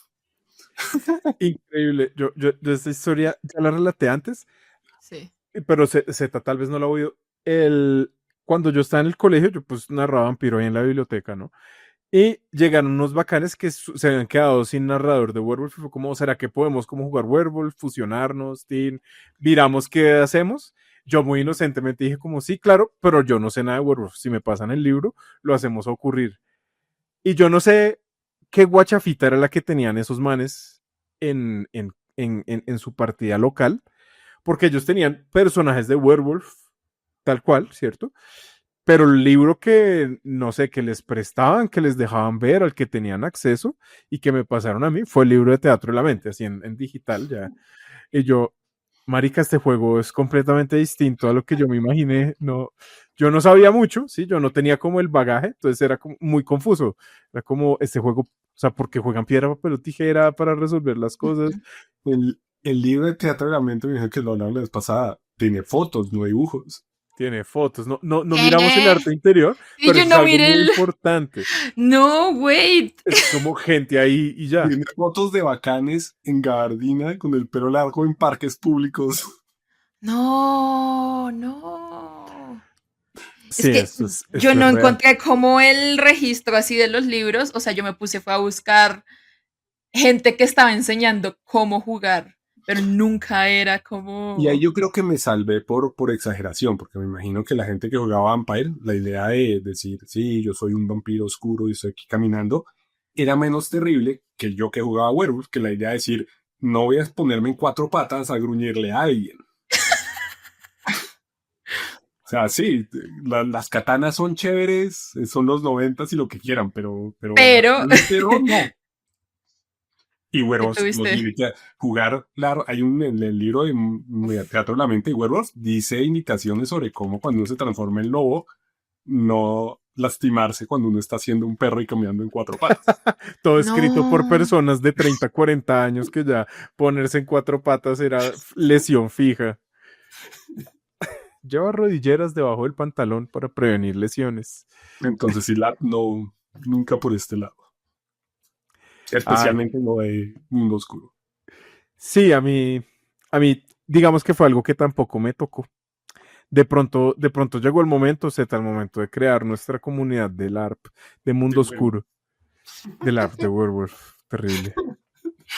Increíble. Yo esta historia ya la relaté antes, Sí. pero Z tal vez no la he oído. Cuando yo estaba en el colegio, yo pues narraba vampiro ahí en la biblioteca, ¿no? Y llegaron unos bacanes que se habían quedado sin narrador de Werewolf. Y fue como, ¿será que podemos como jugar Werewolf, fusionarnos, Teen? Miramos qué hacemos. Yo muy inocentemente dije como, sí, claro, pero yo no sé nada de Werewolf. Si me pasan el libro, lo hacemos ocurrir. Y yo no sé qué guachafita era la que tenían esos manes en su partida local, porque ellos tenían personajes de werewolf, tal cual, ¿cierto? Pero el libro que, no sé, que les prestaban, que les dejaban ver, al que tenían acceso y que me pasaron a mí, fue el libro de Teatro de la Mente, así en digital ya. Y yo, marica, este juego es completamente distinto a lo que yo me imaginé. No, yo no sabía mucho, ¿sí? Yo no tenía como el bagaje, entonces era como muy confuso. Era como este juego, o sea, porque juegan piedra, papel o tijera para resolver las cosas. El libro de Teatro de la Mente, me dijo que lo hablaron la vez pasada, tiene fotos, no dibujos. Tiene fotos, no miramos el ¿Qué? arte interior, Y pero yo eso es no algo miré muy el... importante. No, wait. Es como gente ahí y ya. Tiene fotos de bacanes en gabardina con el pelo largo en parques públicos. No, no. Es Sí, que yo eso es no real. encontré como el registro así de los libros. O sea, yo me puse fue a buscar gente que estaba enseñando cómo jugar, pero nunca era Y ahí como... yo creo que me salvé por exageración, porque me imagino que la gente que jugaba Vampire, la idea de decir, sí, yo soy un vampiro oscuro y estoy aquí caminando, era menos terrible que yo que jugaba Werewolf, que la idea de decir, no voy a ponerme en cuatro patas a gruñirle a alguien. O sea, sí, las katanas son chéveres, son los 90 y lo que quieran, pero Pero, un terror no. Y ¿qué Werewolf, los tuviste? jugar, claro, hay en el libro de Teatro de la Mente y Werewolf dice indicaciones sobre cómo cuando uno se transforma en lobo, no lastimarse cuando uno está haciendo un perro y caminando en cuatro patas. Todo escrito por No. personas de 30, 40 años que ya ponerse en cuatro patas era lesión fija. Lleva rodilleras debajo del pantalón para prevenir lesiones. Entonces, sí, no, nunca por este lado. Ay, Especialmente no de mundo oscuro. sí, a mí, digamos que fue algo que tampoco me tocó. De pronto llegó el momento, Z, el momento de crear nuestra comunidad del ARP, de De Mundo Werewolf. Oscuro, del ARP de Werewolf, terrible.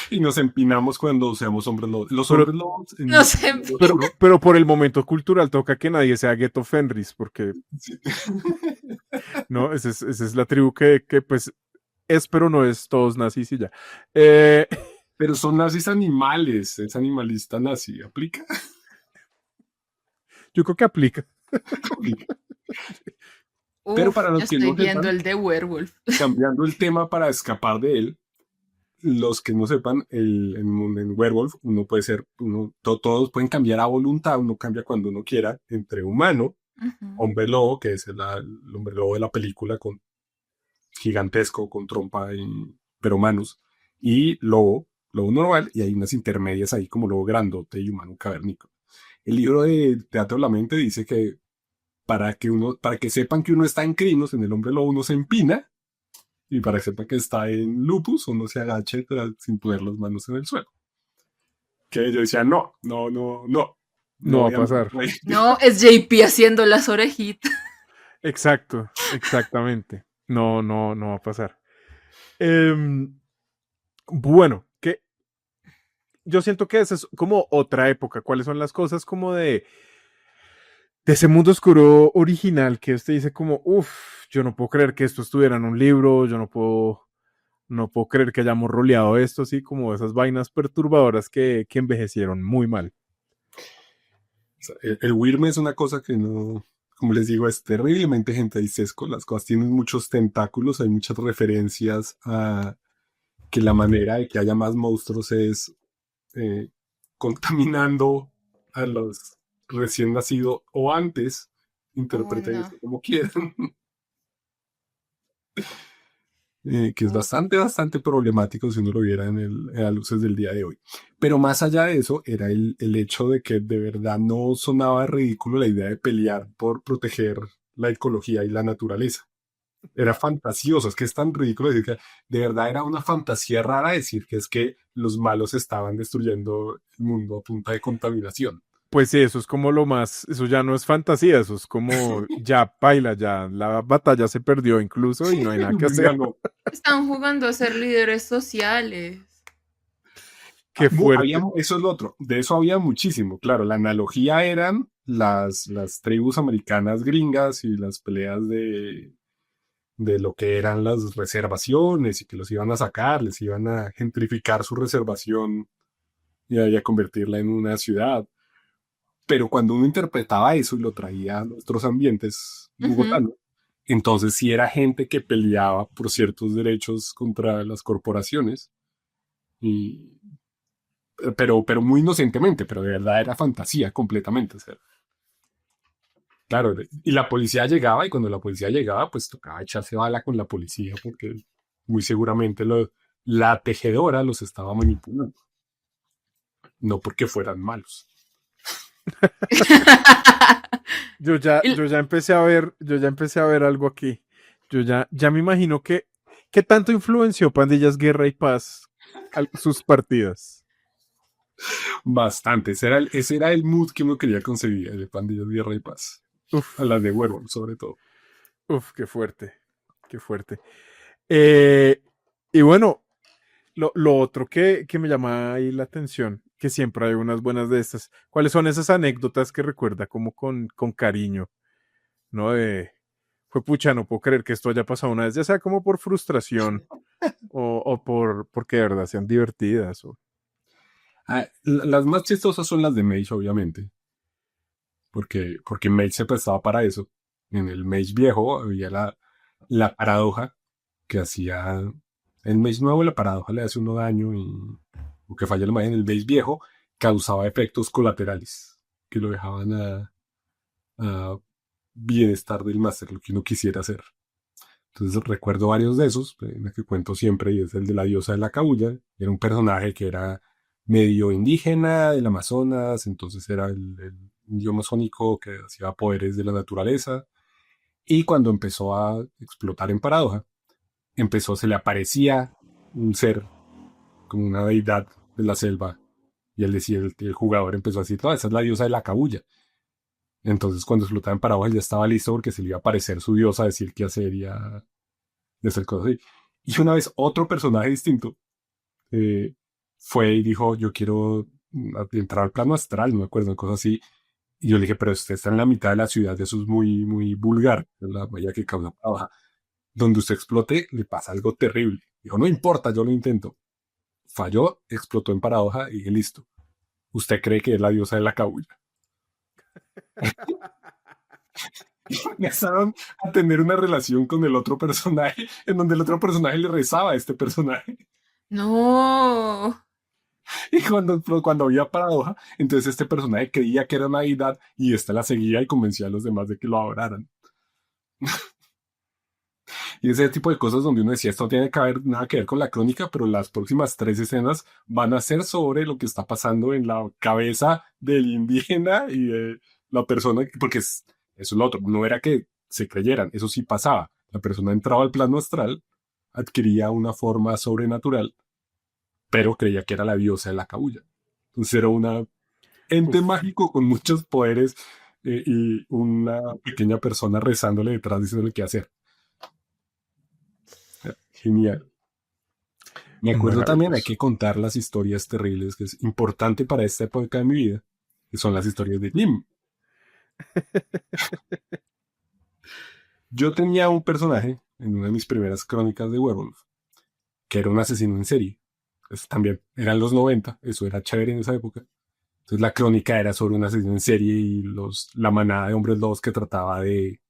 Y nos empinamos cuando seamos hombres lobos. Los Pero, hombres lobos No en sé. mundo pero, oscuro. pero por el momento cultural toca que nadie sea Ghetto Fenris, porque Sí. no, esa es la tribu que pues es, pero no es todos nazis y ya. Eh, Pero son nazis animales, es animalista nazi, ¿aplica? yo creo que aplica. Pero Uf, para ya los que estoy no viendo sepan, el de Werewolf. cambiando el tema para escapar de él, los que no sepan, en Werewolf uno puede ser, todos pueden cambiar a voluntad, uno cambia cuando uno quiera, entre humano, Ujú. hombre lobo, que es el hombre lobo de la película, con gigantesco, con trompa, pero manos, y lobo normal, y hay unas intermedias ahí como lobo grandote y humano cavernícola. El libro de Teatro de la Mente dice que para que sepan que uno está en Crinos, en el hombre lobo uno se empina, y para que sepan que está en Lupus, uno se agache sin poner las manos en el suelo. Que yo decía, no No va a voy a pasar. morir. No, es JP haciendo las orejitas. Exacto, exactamente. No va a pasar. Em, bueno, que yo siento que esa es como otra época. ¿Cuáles son las cosas como de ese mundo oscuro original que usted dice como, uff, yo no puedo creer que esto estuviera en un libro, yo no puedo creer que hayamos roleado esto, así como esas vainas perturbadoras que envejecieron muy mal. El Wyrm es una cosa que no, como les digo, es terriblemente gentadicesco. Las cosas tienen muchos tentáculos, hay muchas referencias a que la manera de que haya más monstruos es eh, contaminando a los recién nacidos o antes, Oh, interpreten no. eso como quieran. Que es Uf. bastante problemático si uno lo viera en las luces del día de hoy. Pero más allá de eso, era el hecho de que de verdad no sonaba ridículo la idea de pelear por proteger la ecología y la naturaleza. Era fantasioso, es que es tan ridículo decir que de verdad era una fantasía rara decir que es que los malos estaban destruyendo el mundo a punta de contaminación. Pues sí, eso es como lo más, eso ya no es fantasía, eso es como ya paila, ya la batalla se perdió incluso y no hay nada que Ya hacer. no. Están jugando a ser líderes sociales. Qué fuerte. Eso es lo otro, de eso había muchísimo, claro, la analogía eran las tribus americanas gringas y las peleas de lo que eran las reservaciones y que los iban a sacar, les iban a gentrificar su reservación y a convertirla en una ciudad. Pero cuando uno interpretaba eso y lo traía a nuestros ambientes Ujú. bogotanos, entonces sí era gente que peleaba por ciertos derechos contra las corporaciones, y, pero muy inocentemente, pero de verdad era fantasía completamente. O sea, claro, y la policía llegaba y cuando la policía llegaba, pues tocaba echarse bala con la policía porque muy seguramente la tejedora los estaba manipulando, no porque fueran malos. Y- yo ya empecé a ver algo aquí. Ya me imagino que tanto influenció Pandillas Guerra y Paz sus partidas. Bastante, ese era el mood que uno quería conseguir, el de Pandillas, Guerra y Paz. A Uf, las de Werewolf, sobre todo. uf, qué fuerte, qué fuerte. Eh, y bueno, lo otro que me llama ahí la atención, que siempre hay unas buenas de estas. ¿Cuáles son esas anécdotas que recuerda como con cariño? ¿No? Fue pucha, no puedo creer que esto haya pasado una vez, ya sea como por frustración o porque de verdad sean divertidas. Ah, las más chistosas son las de Mage, obviamente, porque Mage se prestaba para eso. En el Mage viejo había la paradoja que hacía. El Mage nuevo, la paradoja le hace uno daño o que falla la magia. En el Mage viejo causaba efectos colaterales que lo dejaban a bienestar del máster, lo que uno quisiera hacer. Entonces recuerdo varios de esos, el que cuento siempre, y es el de la diosa de la cabulla. Era un personaje que era medio indígena del Amazonas, entonces era el indio amazónico que hacía poderes de la naturaleza. Y cuando empezó a explotar en paradoja, se le aparecía un ser como una deidad de la selva. Y él decía, el jugador empezó a decir, no, esa es la diosa de la cabulla. Entonces cuando explotaba en paradoja, él ya estaba listo porque se le iba a aparecer su diosa a decir qué hacer y de hacer cosas así. Y una vez otro personaje distinto eh, fue y dijo, yo quiero entrar al plano astral, no me acuerdo, cosas así. Y yo le dije, pero usted está en la mitad de la ciudad, eso es muy, muy vulgar, la valla que causa paradoja. Donde usted explote, le pasa algo terrible. Dijo, no importa, yo lo intento. Falló, explotó en paradoja y dije, listo. Usted cree que es la diosa de la cabulla. Empezaron a tener una relación con el otro personaje, en donde el otro personaje le rezaba a este personaje. No. Y cuando había paradoja, entonces este personaje creía que era una deidad y esta la seguía y convencía a los demás de que lo adoraran. Y ese tipo de cosas donde uno decía, esto no tiene nada que ver con la crónica, pero las próximas 3 escenas van a ser sobre lo que está pasando en la cabeza del indígena y de la persona, porque eso es lo otro, no era que se creyeran, eso sí pasaba. La persona entraba al plano astral, adquiría una forma sobrenatural, pero creía que era la diosa de la cabulla. Entonces era una ente Uf, mágico con muchos poderes y una pequeña persona rezándole detrás diciéndole qué hacer. Genial. Me acuerdo también, hay maravilloso. que contar las historias terribles, que es importante para esta época de mi vida, que son las historias de Jim. Yo tenía un personaje en una de mis primeras crónicas de Werewolf, que era un asesino en serie. Eso también eran los 90, eso era chévere en esa época. Entonces la crónica era sobre un asesino en serie y la manada de hombres lobos que trataba de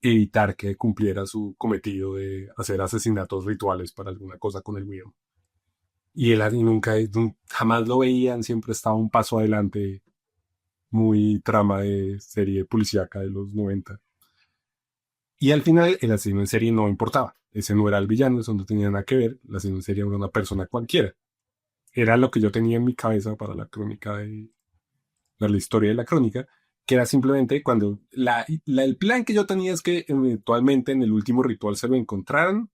evitar que cumpliera su cometido de hacer asesinatos rituales para alguna cosa con el William. Y él jamás lo veían, siempre estaba un paso adelante, muy trama de serie policíaca de los 90. Y al final el asesino en serie no importaba. Ese no era el villano, eso no tenía nada que ver. El asesino en serie era una persona cualquiera. Era lo que yo tenía en mi cabeza para la crónica de la historia de la crónica, que era simplemente cuando el plan que yo tenía es que eventualmente en el último ritual se lo encontraran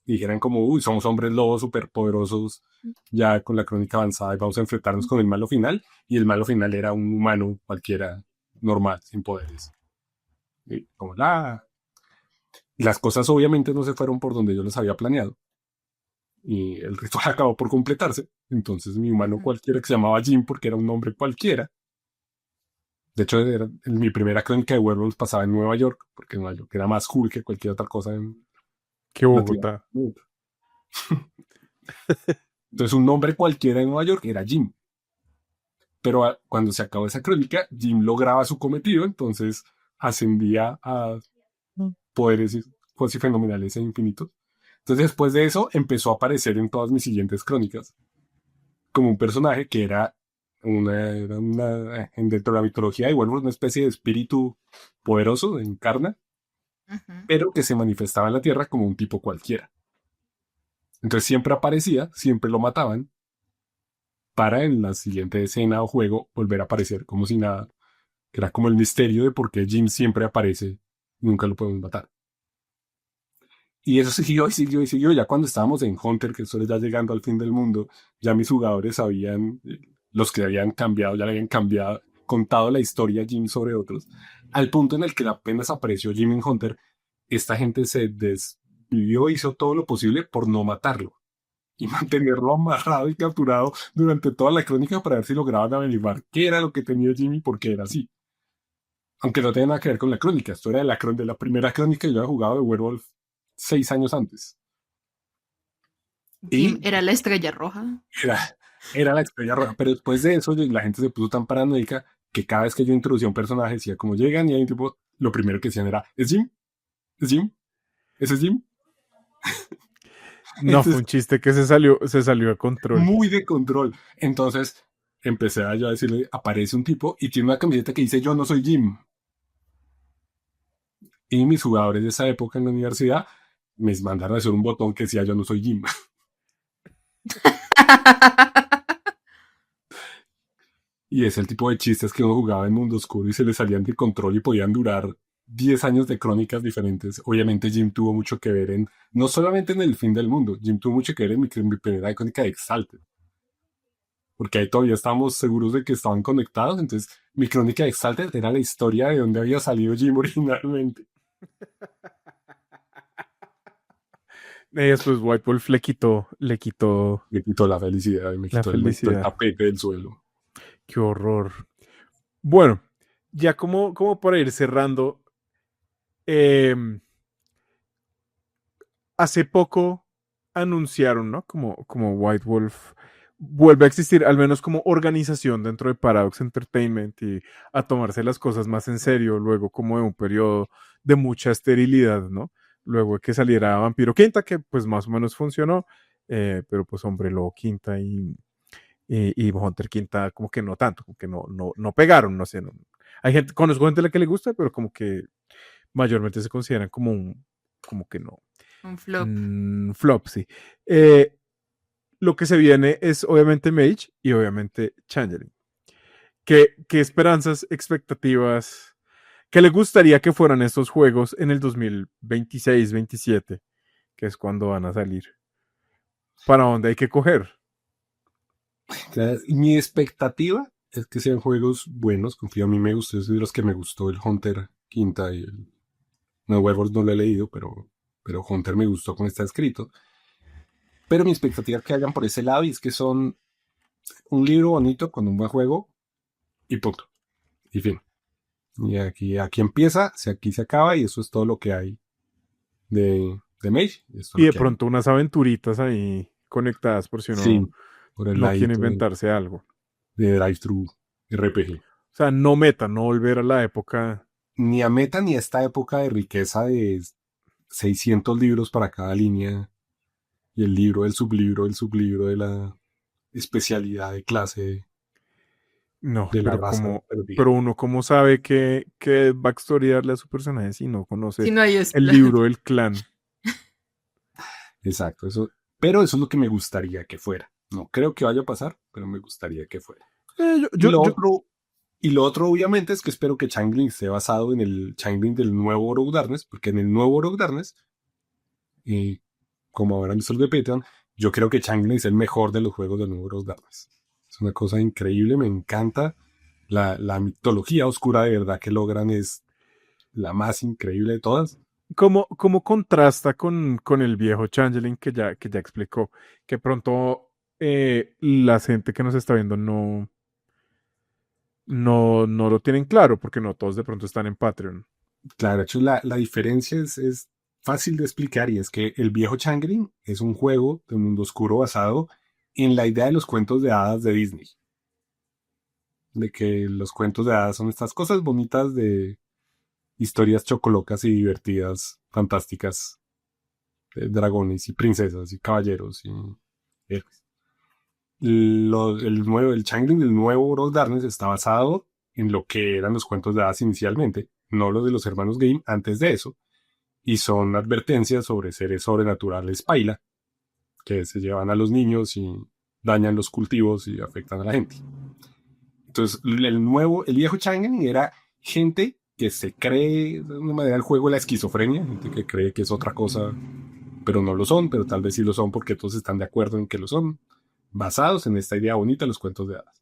y dijeran como, uy, somos hombres lobos superpoderosos ya con la crónica avanzada y vamos a enfrentarnos con el malo final. Y el malo final era un humano cualquiera normal, sin poderes. Y como las cosas obviamente no se fueron por donde yo les había planeado. Y el ritual acabó por completarse. Entonces mi humano cualquiera, que se llamaba Jim porque era un nombre cualquiera. De hecho, mi primera crónica de Werewolves pasaba en Nueva York, porque Nueva York era más cool que cualquier otra cosa en Qué Bogotá. Latinoamérica. Entonces un nombre cualquiera en Nueva York era Jim. Pero cuando se acabó esa crónica, Jim lograba su cometido, entonces ascendía a poderes cuasi fenomenales e infinitos. Entonces después de eso empezó a aparecer en todas mis siguientes crónicas como un personaje que dentro de la mitología igual una especie de espíritu poderoso, encarna, Ujú. pero que se manifestaba en la Tierra como un tipo cualquiera. Entonces siempre aparecía, siempre lo mataban, para en la siguiente escena o juego volver a aparecer como si nada, que era como el misterio de por qué Jim siempre aparece y nunca lo podemos matar. Y eso siguió y siguió y siguió. Ya cuando estábamos en Hunter, que eso era ya llegando al fin del mundo, ya mis jugadores sabían, los que habían cambiado, ya le habían cambiado, contado la historia a Jim sobre otros. Al punto en el que apenas apareció Jim en Hunter, esta gente se desvivió, hizo todo lo posible por no matarlo y mantenerlo amarrado y capturado durante toda la crónica para ver si lograban averiguar qué era lo que tenía Jim y por qué era así. Aunque no tenía nada que ver con la crónica, esto era de la primera crónica que yo había jugado de Werewolf 6 años antes. Jim Y era la estrella roja. era, era la estrella roja. Pero después de eso, la gente se puso tan paranoica que cada vez que yo introducía un personaje, decía como llegan y hay un tipo, lo primero que decían era, ¿es Jim? ¿Es Jim? ¿Ese es Jim? No, fue Entonces, un chiste que se salió de control. muy de control. Entonces, empecé a yo a decirle, aparece un tipo y tiene una camiseta que dice, yo no soy Jim. Y mis jugadores de esa época en la universidad me mandaron a hacer un botón que decía, yo no soy Jim. Y es el tipo de chistes que uno jugaba en Mundo Oscuro y se le salían de control y podían durar 10 años de crónicas diferentes. Obviamente Jim tuvo mucho que ver no solamente en el fin del mundo, Jim tuvo mucho que ver en mi primera crónica de Exalted. Porque ahí todavía estábamos seguros de que estaban conectados. Entonces mi crónica de Exalted era la historia de dónde había salido Jim originalmente. Y después White Wolf le quitó Me quitó la felicidad y la me quitó el felicidad. tapete del suelo. Qué horror. Bueno, ya como para ir cerrando, em, hace poco anunciaron, ¿no? Como White Wolf vuelve a existir, al menos como organización dentro de Paradox Entertainment y a tomarse las cosas más en serio, luego como de un periodo de mucha esterilidad, ¿no? Luego de que saliera Vampiro Quinta, que pues más o menos funcionó, pero pues Hombre Lobo Quinta y Hunter Quinta como que no tanto, como que no pegaron, no sé. No. Conozco gente a la que le gusta, pero como que mayormente se consideran como que no. Un flop. Flop, sí. Eh, lo que se viene es obviamente Mage y obviamente Changeling. ¿Qué esperanzas, expectativas, qué le gustaría que fueran estos juegos en el 2026-27, que es cuando van a salir? ¿Para dónde hay que coger? Mi expectativa es que sean juegos buenos. Confío, a mí me gustó, es de los que me gustó el Hunter Quinta y el... No, Werewolf no lo he leído, pero Hunter me gustó como está escrito. Pero mi expectativa es que hayan por ese lado y es que son un libro bonito con un buen juego y punto. Y fin. Y aquí empieza, aquí se acaba y eso es todo lo que hay de Mage. Y esto es Y lo de que hay. pronto unas aventuritas ahí conectadas por si Sí, uno por el no quiere ladito inventarse algo. de Drive-Thru RPG. O sea, no meta, no volver a la época. Ni a meta ni a esta época de riqueza de 600 libros para cada línea y el libro, el sublibro de la especialidad de clase No, de la pero raza como, perdida. pero uno cómo sabe qué backstory darle a su personaje si no conoce Si no hay el splat. libro del clan. Exacto, eso, pero eso es lo que me gustaría que fuera. No creo que vaya a pasar, pero me gustaría que fuera. Eh, Y yo, lo yo, otro, y lo otro obviamente es que espero que Changeling esté basado en el Changeling del nuevo Oro Darkness, porque en el nuevo Oro Darkness, como habrán visto los de Patreon, yo creo que Changeling es el mejor de los juegos del nuevo Oro Darkness. Es una cosa increíble, me encanta. La mitología oscura de verdad que logran es la más increíble de todas. ¿cómo contrasta con el viejo Changeling que ya explicó? Que pronto la gente que nos está viendo no lo tienen claro, porque no todos de pronto están en Patreon. Claro, de hecho la diferencia es fácil de explicar y es que el viejo Changeling es un juego de mundo oscuro basado en la idea de los cuentos de hadas de Disney. de que los cuentos de hadas son estas cosas bonitas de historias chocolocas y divertidas, fantásticas, de dragones y princesas y caballeros y héroes. El Changeling del nuevo World of Darkness está basado en lo que eran los cuentos de hadas inicialmente, no los de los hermanos Grimm antes de eso, y son advertencias sobre seres sobrenaturales paila, que se llevan a los niños y dañan los cultivos y afectan a la gente. Entonces, el viejo Changeling era gente que se cree de una manera el juego la esquizofrenia, gente que cree que es otra cosa, pero no lo son, pero tal vez sí lo son porque todos están de acuerdo en que lo son, basados en esta idea bonita de los cuentos de hadas.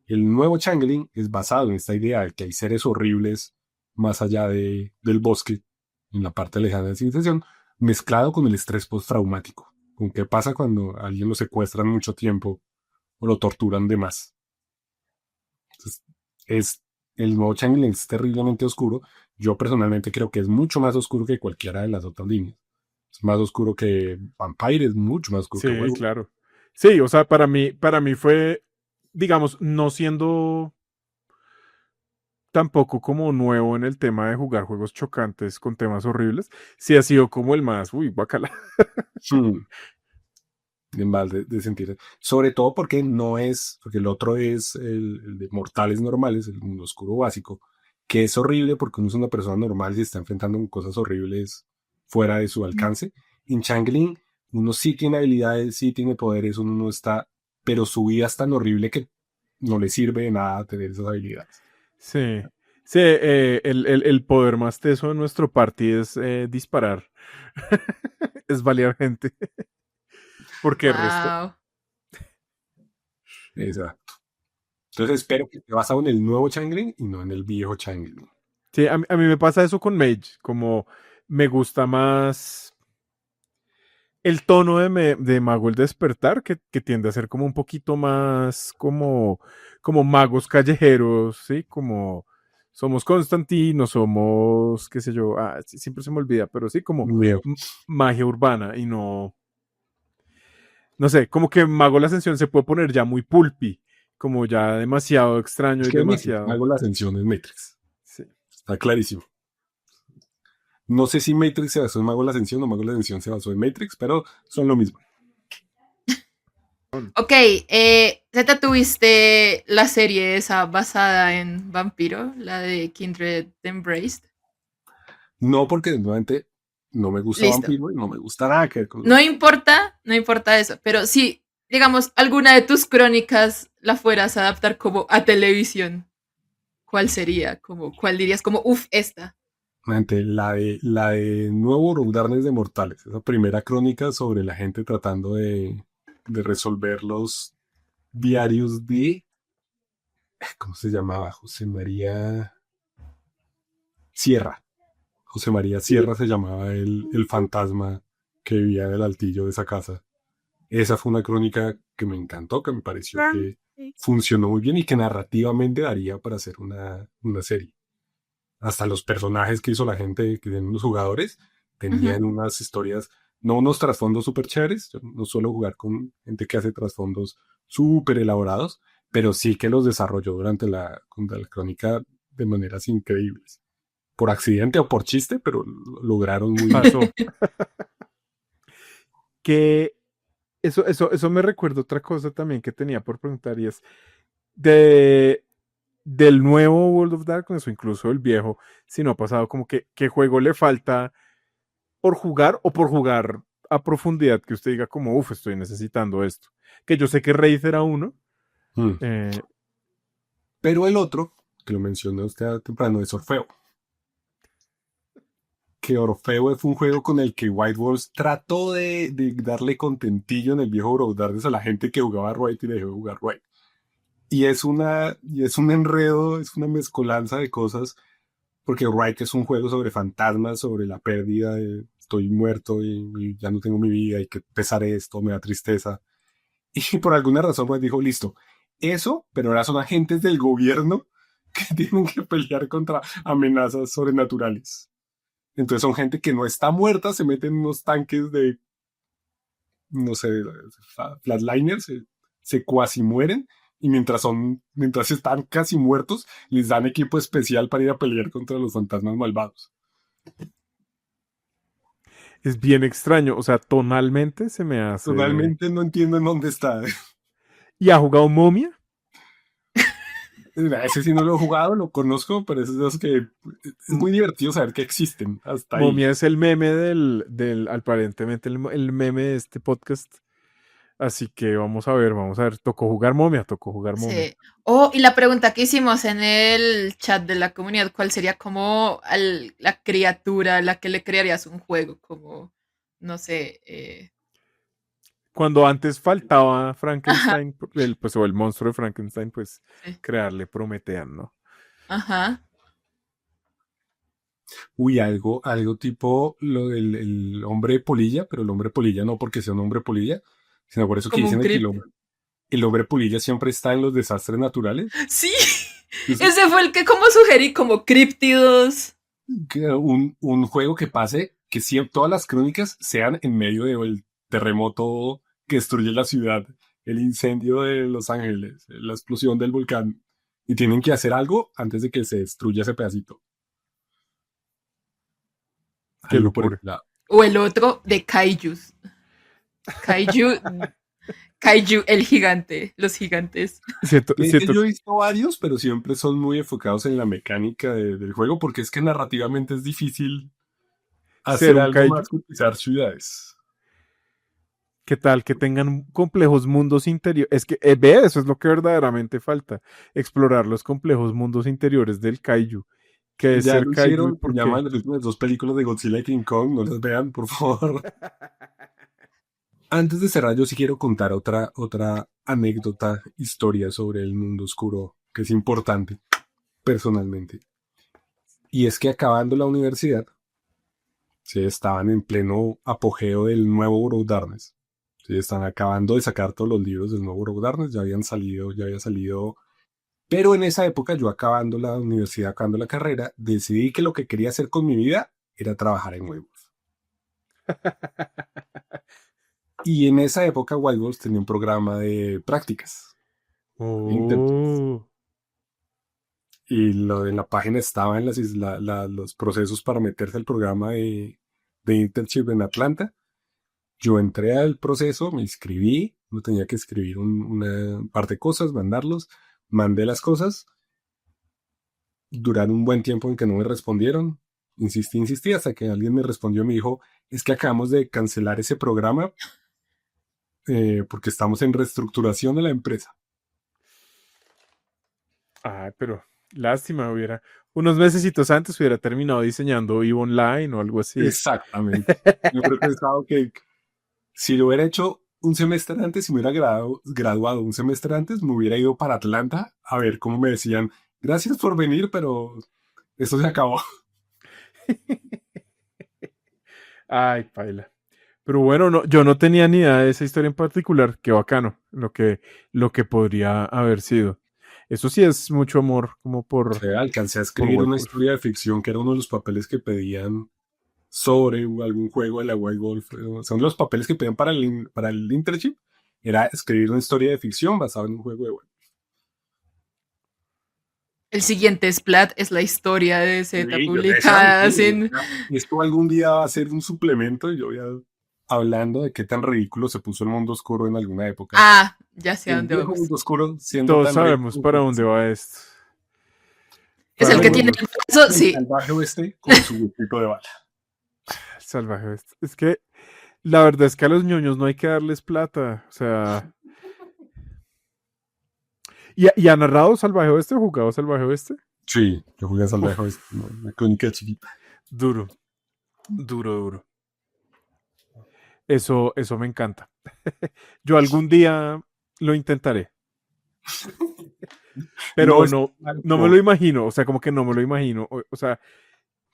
El nuevo Changeling es basado en esta idea de que hay seres horribles más allá del bosque, en la parte lejana de la civilización, mezclado con el estrés postraumático, con qué pasa cuando a alguien lo secuestran mucho tiempo o lo torturan de más. Entonces, el nuevo Changeling es terriblemente oscuro. Yo personalmente creo que es mucho más oscuro que cualquiera de las otras líneas. Es más oscuro que Vampire, es mucho más oscuro que Sí, Werewolf. claro. Sí, o sea, para mí fue, digamos, no siendo tampoco como nuevo en el tema de jugar juegos chocantes con temas horribles, sí ha sido como el más, uy, bacala. Hmm. En mal de sentir. Sobre todo porque porque el otro es el de mortales normales, el mundo oscuro básico, que es horrible porque uno es una persona normal y se está enfrentando con cosas horribles fuera de su alcance. En Changeling, uno sí tiene habilidades, sí tiene poderes, uno no está, pero su vida es tan horrible que no le sirve de nada tener esas habilidades. Sí, sí, el poder más teso de nuestro party es disparar, es balear gente, porque el resto, Wow. Exacto. Entonces espero que esté basado en el nuevo Changeling y no en el viejo Changeling. sí, a mí me pasa eso con Mage, como me gusta más el tono de Mago el Despertar, que tiende a ser como un poquito más como magos callejeros, ¿sí? Como somos Constantino, somos, qué sé yo, sí, siempre se me olvida, pero sí, como Viejo. magia urbana y no sé, como que Mago la Ascensión se puede poner ya muy pulpy, como ya demasiado extraño Es y que es Matrix, demasiado, hago la ascensión en Matrix. sí. Está clarísimo. No sé si Matrix se basó en Mago de la Ascensión o Mago de la Ascensión se basó en Matrix, pero son lo mismo. Ok, ¿Zeta tuviste la serie esa basada en Vampiro, la de Kindred Embraced? No porque nuevamente no me gusta Listo. Vampiro y no me gusta nada que ver con No los... importa, no importa eso, pero si, digamos, alguna de tus crónicas la fueras a adaptar como a televisión, ¿cuál sería? Como, ¿cuál dirías como, uff, esta? Nuevamente, la de Nuevo Darkness de Mortales, esa primera crónica sobre la gente tratando de resolver los diarios de... ¿Cómo se llamaba? José María Sierra. José María Sierra se llamaba el fantasma que vivía en el altillo de esa casa. Esa fue una crónica que me encantó, que me pareció que funcionó muy bien y que narrativamente daría para hacer una serie. Hasta los personajes que hizo la gente, que eran los jugadores, tenían unas historias, no unos trasfondos súper chéveres. Yo no suelo jugar con gente que hace trasfondos súper elaborados, pero sí que los desarrolló durante la crónica de maneras increíbles. Por accidente o por chiste, pero lo lograron muy bien. Pasó. Que eso me recuerda otra cosa también que tenía por preguntar y es de del nuevo World of Darkness o incluso el viejo, si no ha pasado como que qué juego le falta por jugar o por jugar a profundidad que usted diga como, uff, estoy necesitando esto. Que yo sé que Raid era uno. Mm. eh, Pero el otro, que lo mencionó usted temprano, es Orfeo. Que Orfeo fue un juego con el que White Wolves trató de darle contentillo en el viejo World of Darkness a la gente que jugaba Raid y dejó de jugar Raid. Y es un enredo, es una mezcolanza de cosas, porque Raid es un juego sobre fantasmas, sobre la pérdida de estoy muerto y ya no tengo mi vida y que pesaré esto, me da tristeza. Y por alguna razón Raid dijo, listo, eso, pero ahora son agentes del gobierno que tienen que pelear contra amenazas sobrenaturales. Entonces son gente que no está muerta, se meten en unos tanques no sé, flatliners, se cuasi mueren Y mientras están casi muertos, les dan equipo especial para ir a pelear contra los fantasmas malvados. Es bien extraño, o sea, tonalmente se me hace... Totalmente no entiendo en dónde está. ¿Y ha jugado Momia? Ese sí no lo he jugado, lo conozco, pero es de los que es muy divertido saber que existen hasta ahí. Momia es el meme aparentemente el meme de este podcast. Así que vamos a ver, tocó jugar Momia. Sí. Oh, y la pregunta que hicimos en el chat de la comunidad, ¿cuál sería como la criatura a la que le crearías un juego? Como, no sé. Cuando antes faltaba Ajá, Frankenstein, pues, o el monstruo de Frankenstein, pues sí. crearle Prometean, ¿no? Ajá. Uy, algo tipo lo del el hombre polilla, pero el hombre polilla no porque sea un hombre polilla, sino por eso que Como un dicen de que críptido. el hombre polilla siempre está en los desastres naturales. Sí, Entonces, ese fue el que como sugerí, como críptidos. que un juego que pase, que siempre, todas las crónicas sean en medio del terremoto que destruye la ciudad, el incendio de Los Ángeles, la explosión del volcán, y tienen que hacer algo antes de que se destruya ese pedacito. Qué Algo por el locura. lado. O el otro de Kaijus. Kaiju, Kaiju, el gigante, los gigantes. Siento, siento Yo he visto varios, pero siempre son muy enfocados en la mecánica del juego, porque es que narrativamente es difícil ser hacer un algo kaiju. más que utilizar ciudades. ¿Qué tal? Que tengan complejos mundos interiores. Es que, ve, eso es lo que verdaderamente falta. Explorar los complejos mundos interiores del kaiju. ¿Qué es Ya ser lo kaiju y hicieron, se por qué? llaman las últimas dos películas de Godzilla y King Kong, no las vean, por favor. Antes de cerrar, yo sí quiero contar otra anécdota, historia sobre el mundo oscuro, que es importante, personalmente. Y es que acabando la universidad, sí, estaban en pleno apogeo del nuevo World of Darkness. Sí, están acabando de sacar todos los libros del nuevo World of Darkness, ya había salido. Pero en esa época, yo acabando la universidad, acabando la carrera, decidí que lo que quería hacer con mi vida era trabajar en White Wolf. Y en esa época, White Wolf tenía un programa de prácticas, internships. Oh, Y lo de la página estaba en los procesos para meterse al programa de internship en Atlanta. Yo entré al proceso, me inscribí, no tenía que escribir una parte de cosas, mandarlos, mandé las cosas, duraron un buen tiempo en que no me respondieron, insistí hasta que alguien me respondió y me dijo, es que acabamos de cancelar ese programa porque estamos en reestructuración de la empresa. ay, pero lástima, unos mesecitos antes hubiera terminado diseñando EVE Online o algo así. Exactamente. Yo creo que he pensado que si lo hubiera hecho un semestre antes, si me hubiera graduado un semestre antes, me hubiera ido para Atlanta a ver cómo me decían, gracias por venir, pero esto se acabó. Ay, paila. Pero bueno, no, yo no tenía ni idea de esa historia en particular. Qué bacano lo que podría haber sido. Eso sí es mucho amor, como O sea, alcancé a por escribir White una Wolf. historia de ficción que era uno de los papeles que pedían sobre algún juego de la White Wolf. Son los papeles que pedían para el internship. Era escribir una historia de ficción basada en un juego de White El siguiente Splat es la historia de Wolf. Z Sí, yo decía, "Ah, publicada sí, sin... esto algún día va a ser un suplemento y yo voy a hablando de qué tan ridículo se puso el mundo oscuro en alguna época. Ah, ya sé a El dónde viejo vamos. mundo oscuro siendo Todos tan sabemos ridículo. para dónde va esto. Es Para el Pero que uno, tiene bueno, el brazo, el sí. salvaje oeste con su grupito de bala. salvaje oeste. Es que la verdad es que a los ñoños no hay que darles plata. O sea. ¿Y ha narrado Salvaje Oeste o jugado Salvaje Oeste? Sí, yo jugué a salvaje Uf, oeste, una crónica chiquita. duro, duro. Eso me encanta. Yo algún día lo intentaré, No pero es no me lo imagino. O sea, como que no me lo imagino. O sea,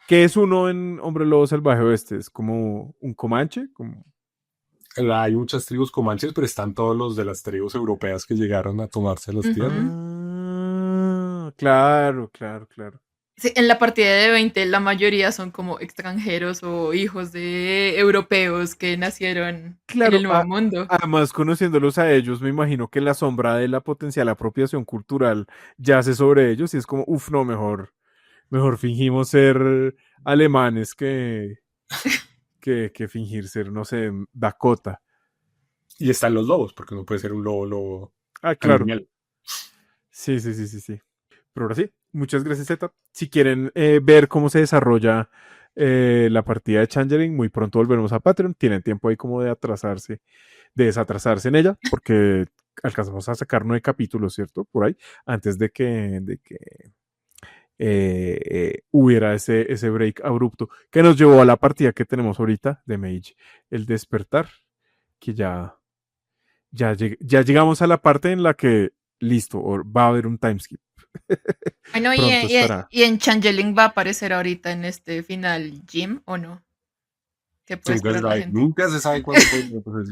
¿qué es uno en Hombre Lobo Salvaje Oeste? ¿Es como un comanche? Como... hay muchas tribus comanches, pero están todos los de las tribus europeas que llegaron a tomarse las tierras. Ujú. Ah, claro. Sí, en la partida de 20 la mayoría son como extranjeros o hijos de europeos que nacieron en el Claro, Nuevo Mundo. además conociéndolos a ellos, me imagino que la sombra de la potencial apropiación cultural yace sobre ellos y es como, uff, no, mejor fingimos ser alemanes que fingir ser, no sé, Dakota. Y están los lobos, porque no puede ser un lobo Ah, claro. animal. Sí. Pero ahora sí, muchas gracias, Zeta. Si quieren ver cómo se desarrolla la partida de Changeling, muy pronto volveremos a Patreon. Tienen tiempo ahí como de atrasarse, de desatrasarse en ella, porque alcanzamos a sacar 9 capítulos, ¿cierto? Por ahí, antes de que hubiera ese break abrupto que nos llevó a la partida que tenemos ahorita de Mage, el despertar, que ya llegamos a la parte en la que, listo, va a haber un timeskip. Bueno, Pronto estará. y en Changeling va a aparecer ahorita en este final Jim, ¿o no? ¿Qué puede esperar la gente? Nunca se sabe cuándo puede pasar.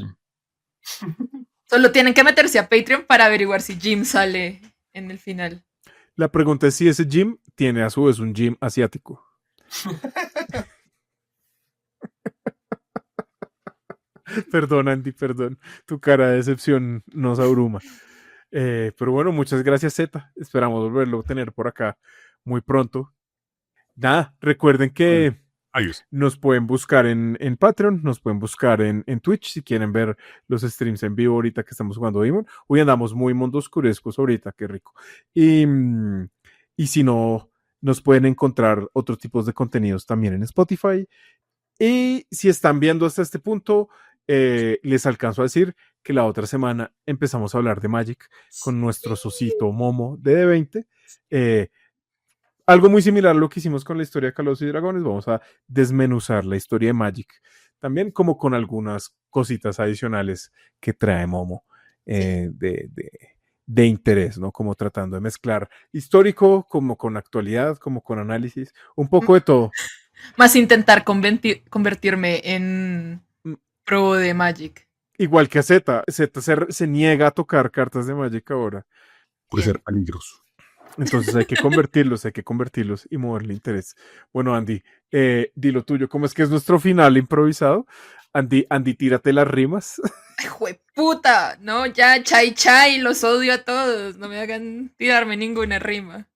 Solo tienen que meterse a Patreon para averiguar si Jim sale en el final. La pregunta es si ese Jim tiene a su vez un Jim asiático. Perdón, Andy, perdón. Tu cara de decepción nos abruma. Pero bueno, muchas gracias, Z. Esperamos volverlo a tener por acá muy pronto. Nada, recuerden que Adiós. nos pueden buscar en Patreon, nos pueden buscar en Twitch si quieren ver los streams en vivo ahorita que estamos jugando Demon. Hoy andamos muy mondoscurescos ahorita, qué rico. Y si no, nos pueden encontrar otros tipos de contenidos también en Spotify. Y si están viendo hasta este punto, les alcanzo a decir que la otra semana empezamos a hablar de Magic con nuestro socito Momo de D20. Algo muy similar a lo que hicimos con la historia de Calabozos y Dragones. Vamos a desmenuzar la historia de Magic también, como con algunas cositas adicionales que trae Momo de interés, ¿no? Como tratando de mezclar histórico, como con actualidad, como con análisis, un poco de todo. Más intentar convertirme en Mm, pro de Magic. Igual que a Z. Z se niega a tocar cartas de Magic ahora. Puede Bien. ser peligroso. Entonces hay que convertirlos y moverle interés. Bueno, Andy, di lo tuyo. ¿Cómo es que es nuestro final improvisado? Andy, tírate las rimas. ¡Ay, jueputa! No, ya, chai, chai, los odio a todos. No me hagan tirarme ninguna rima.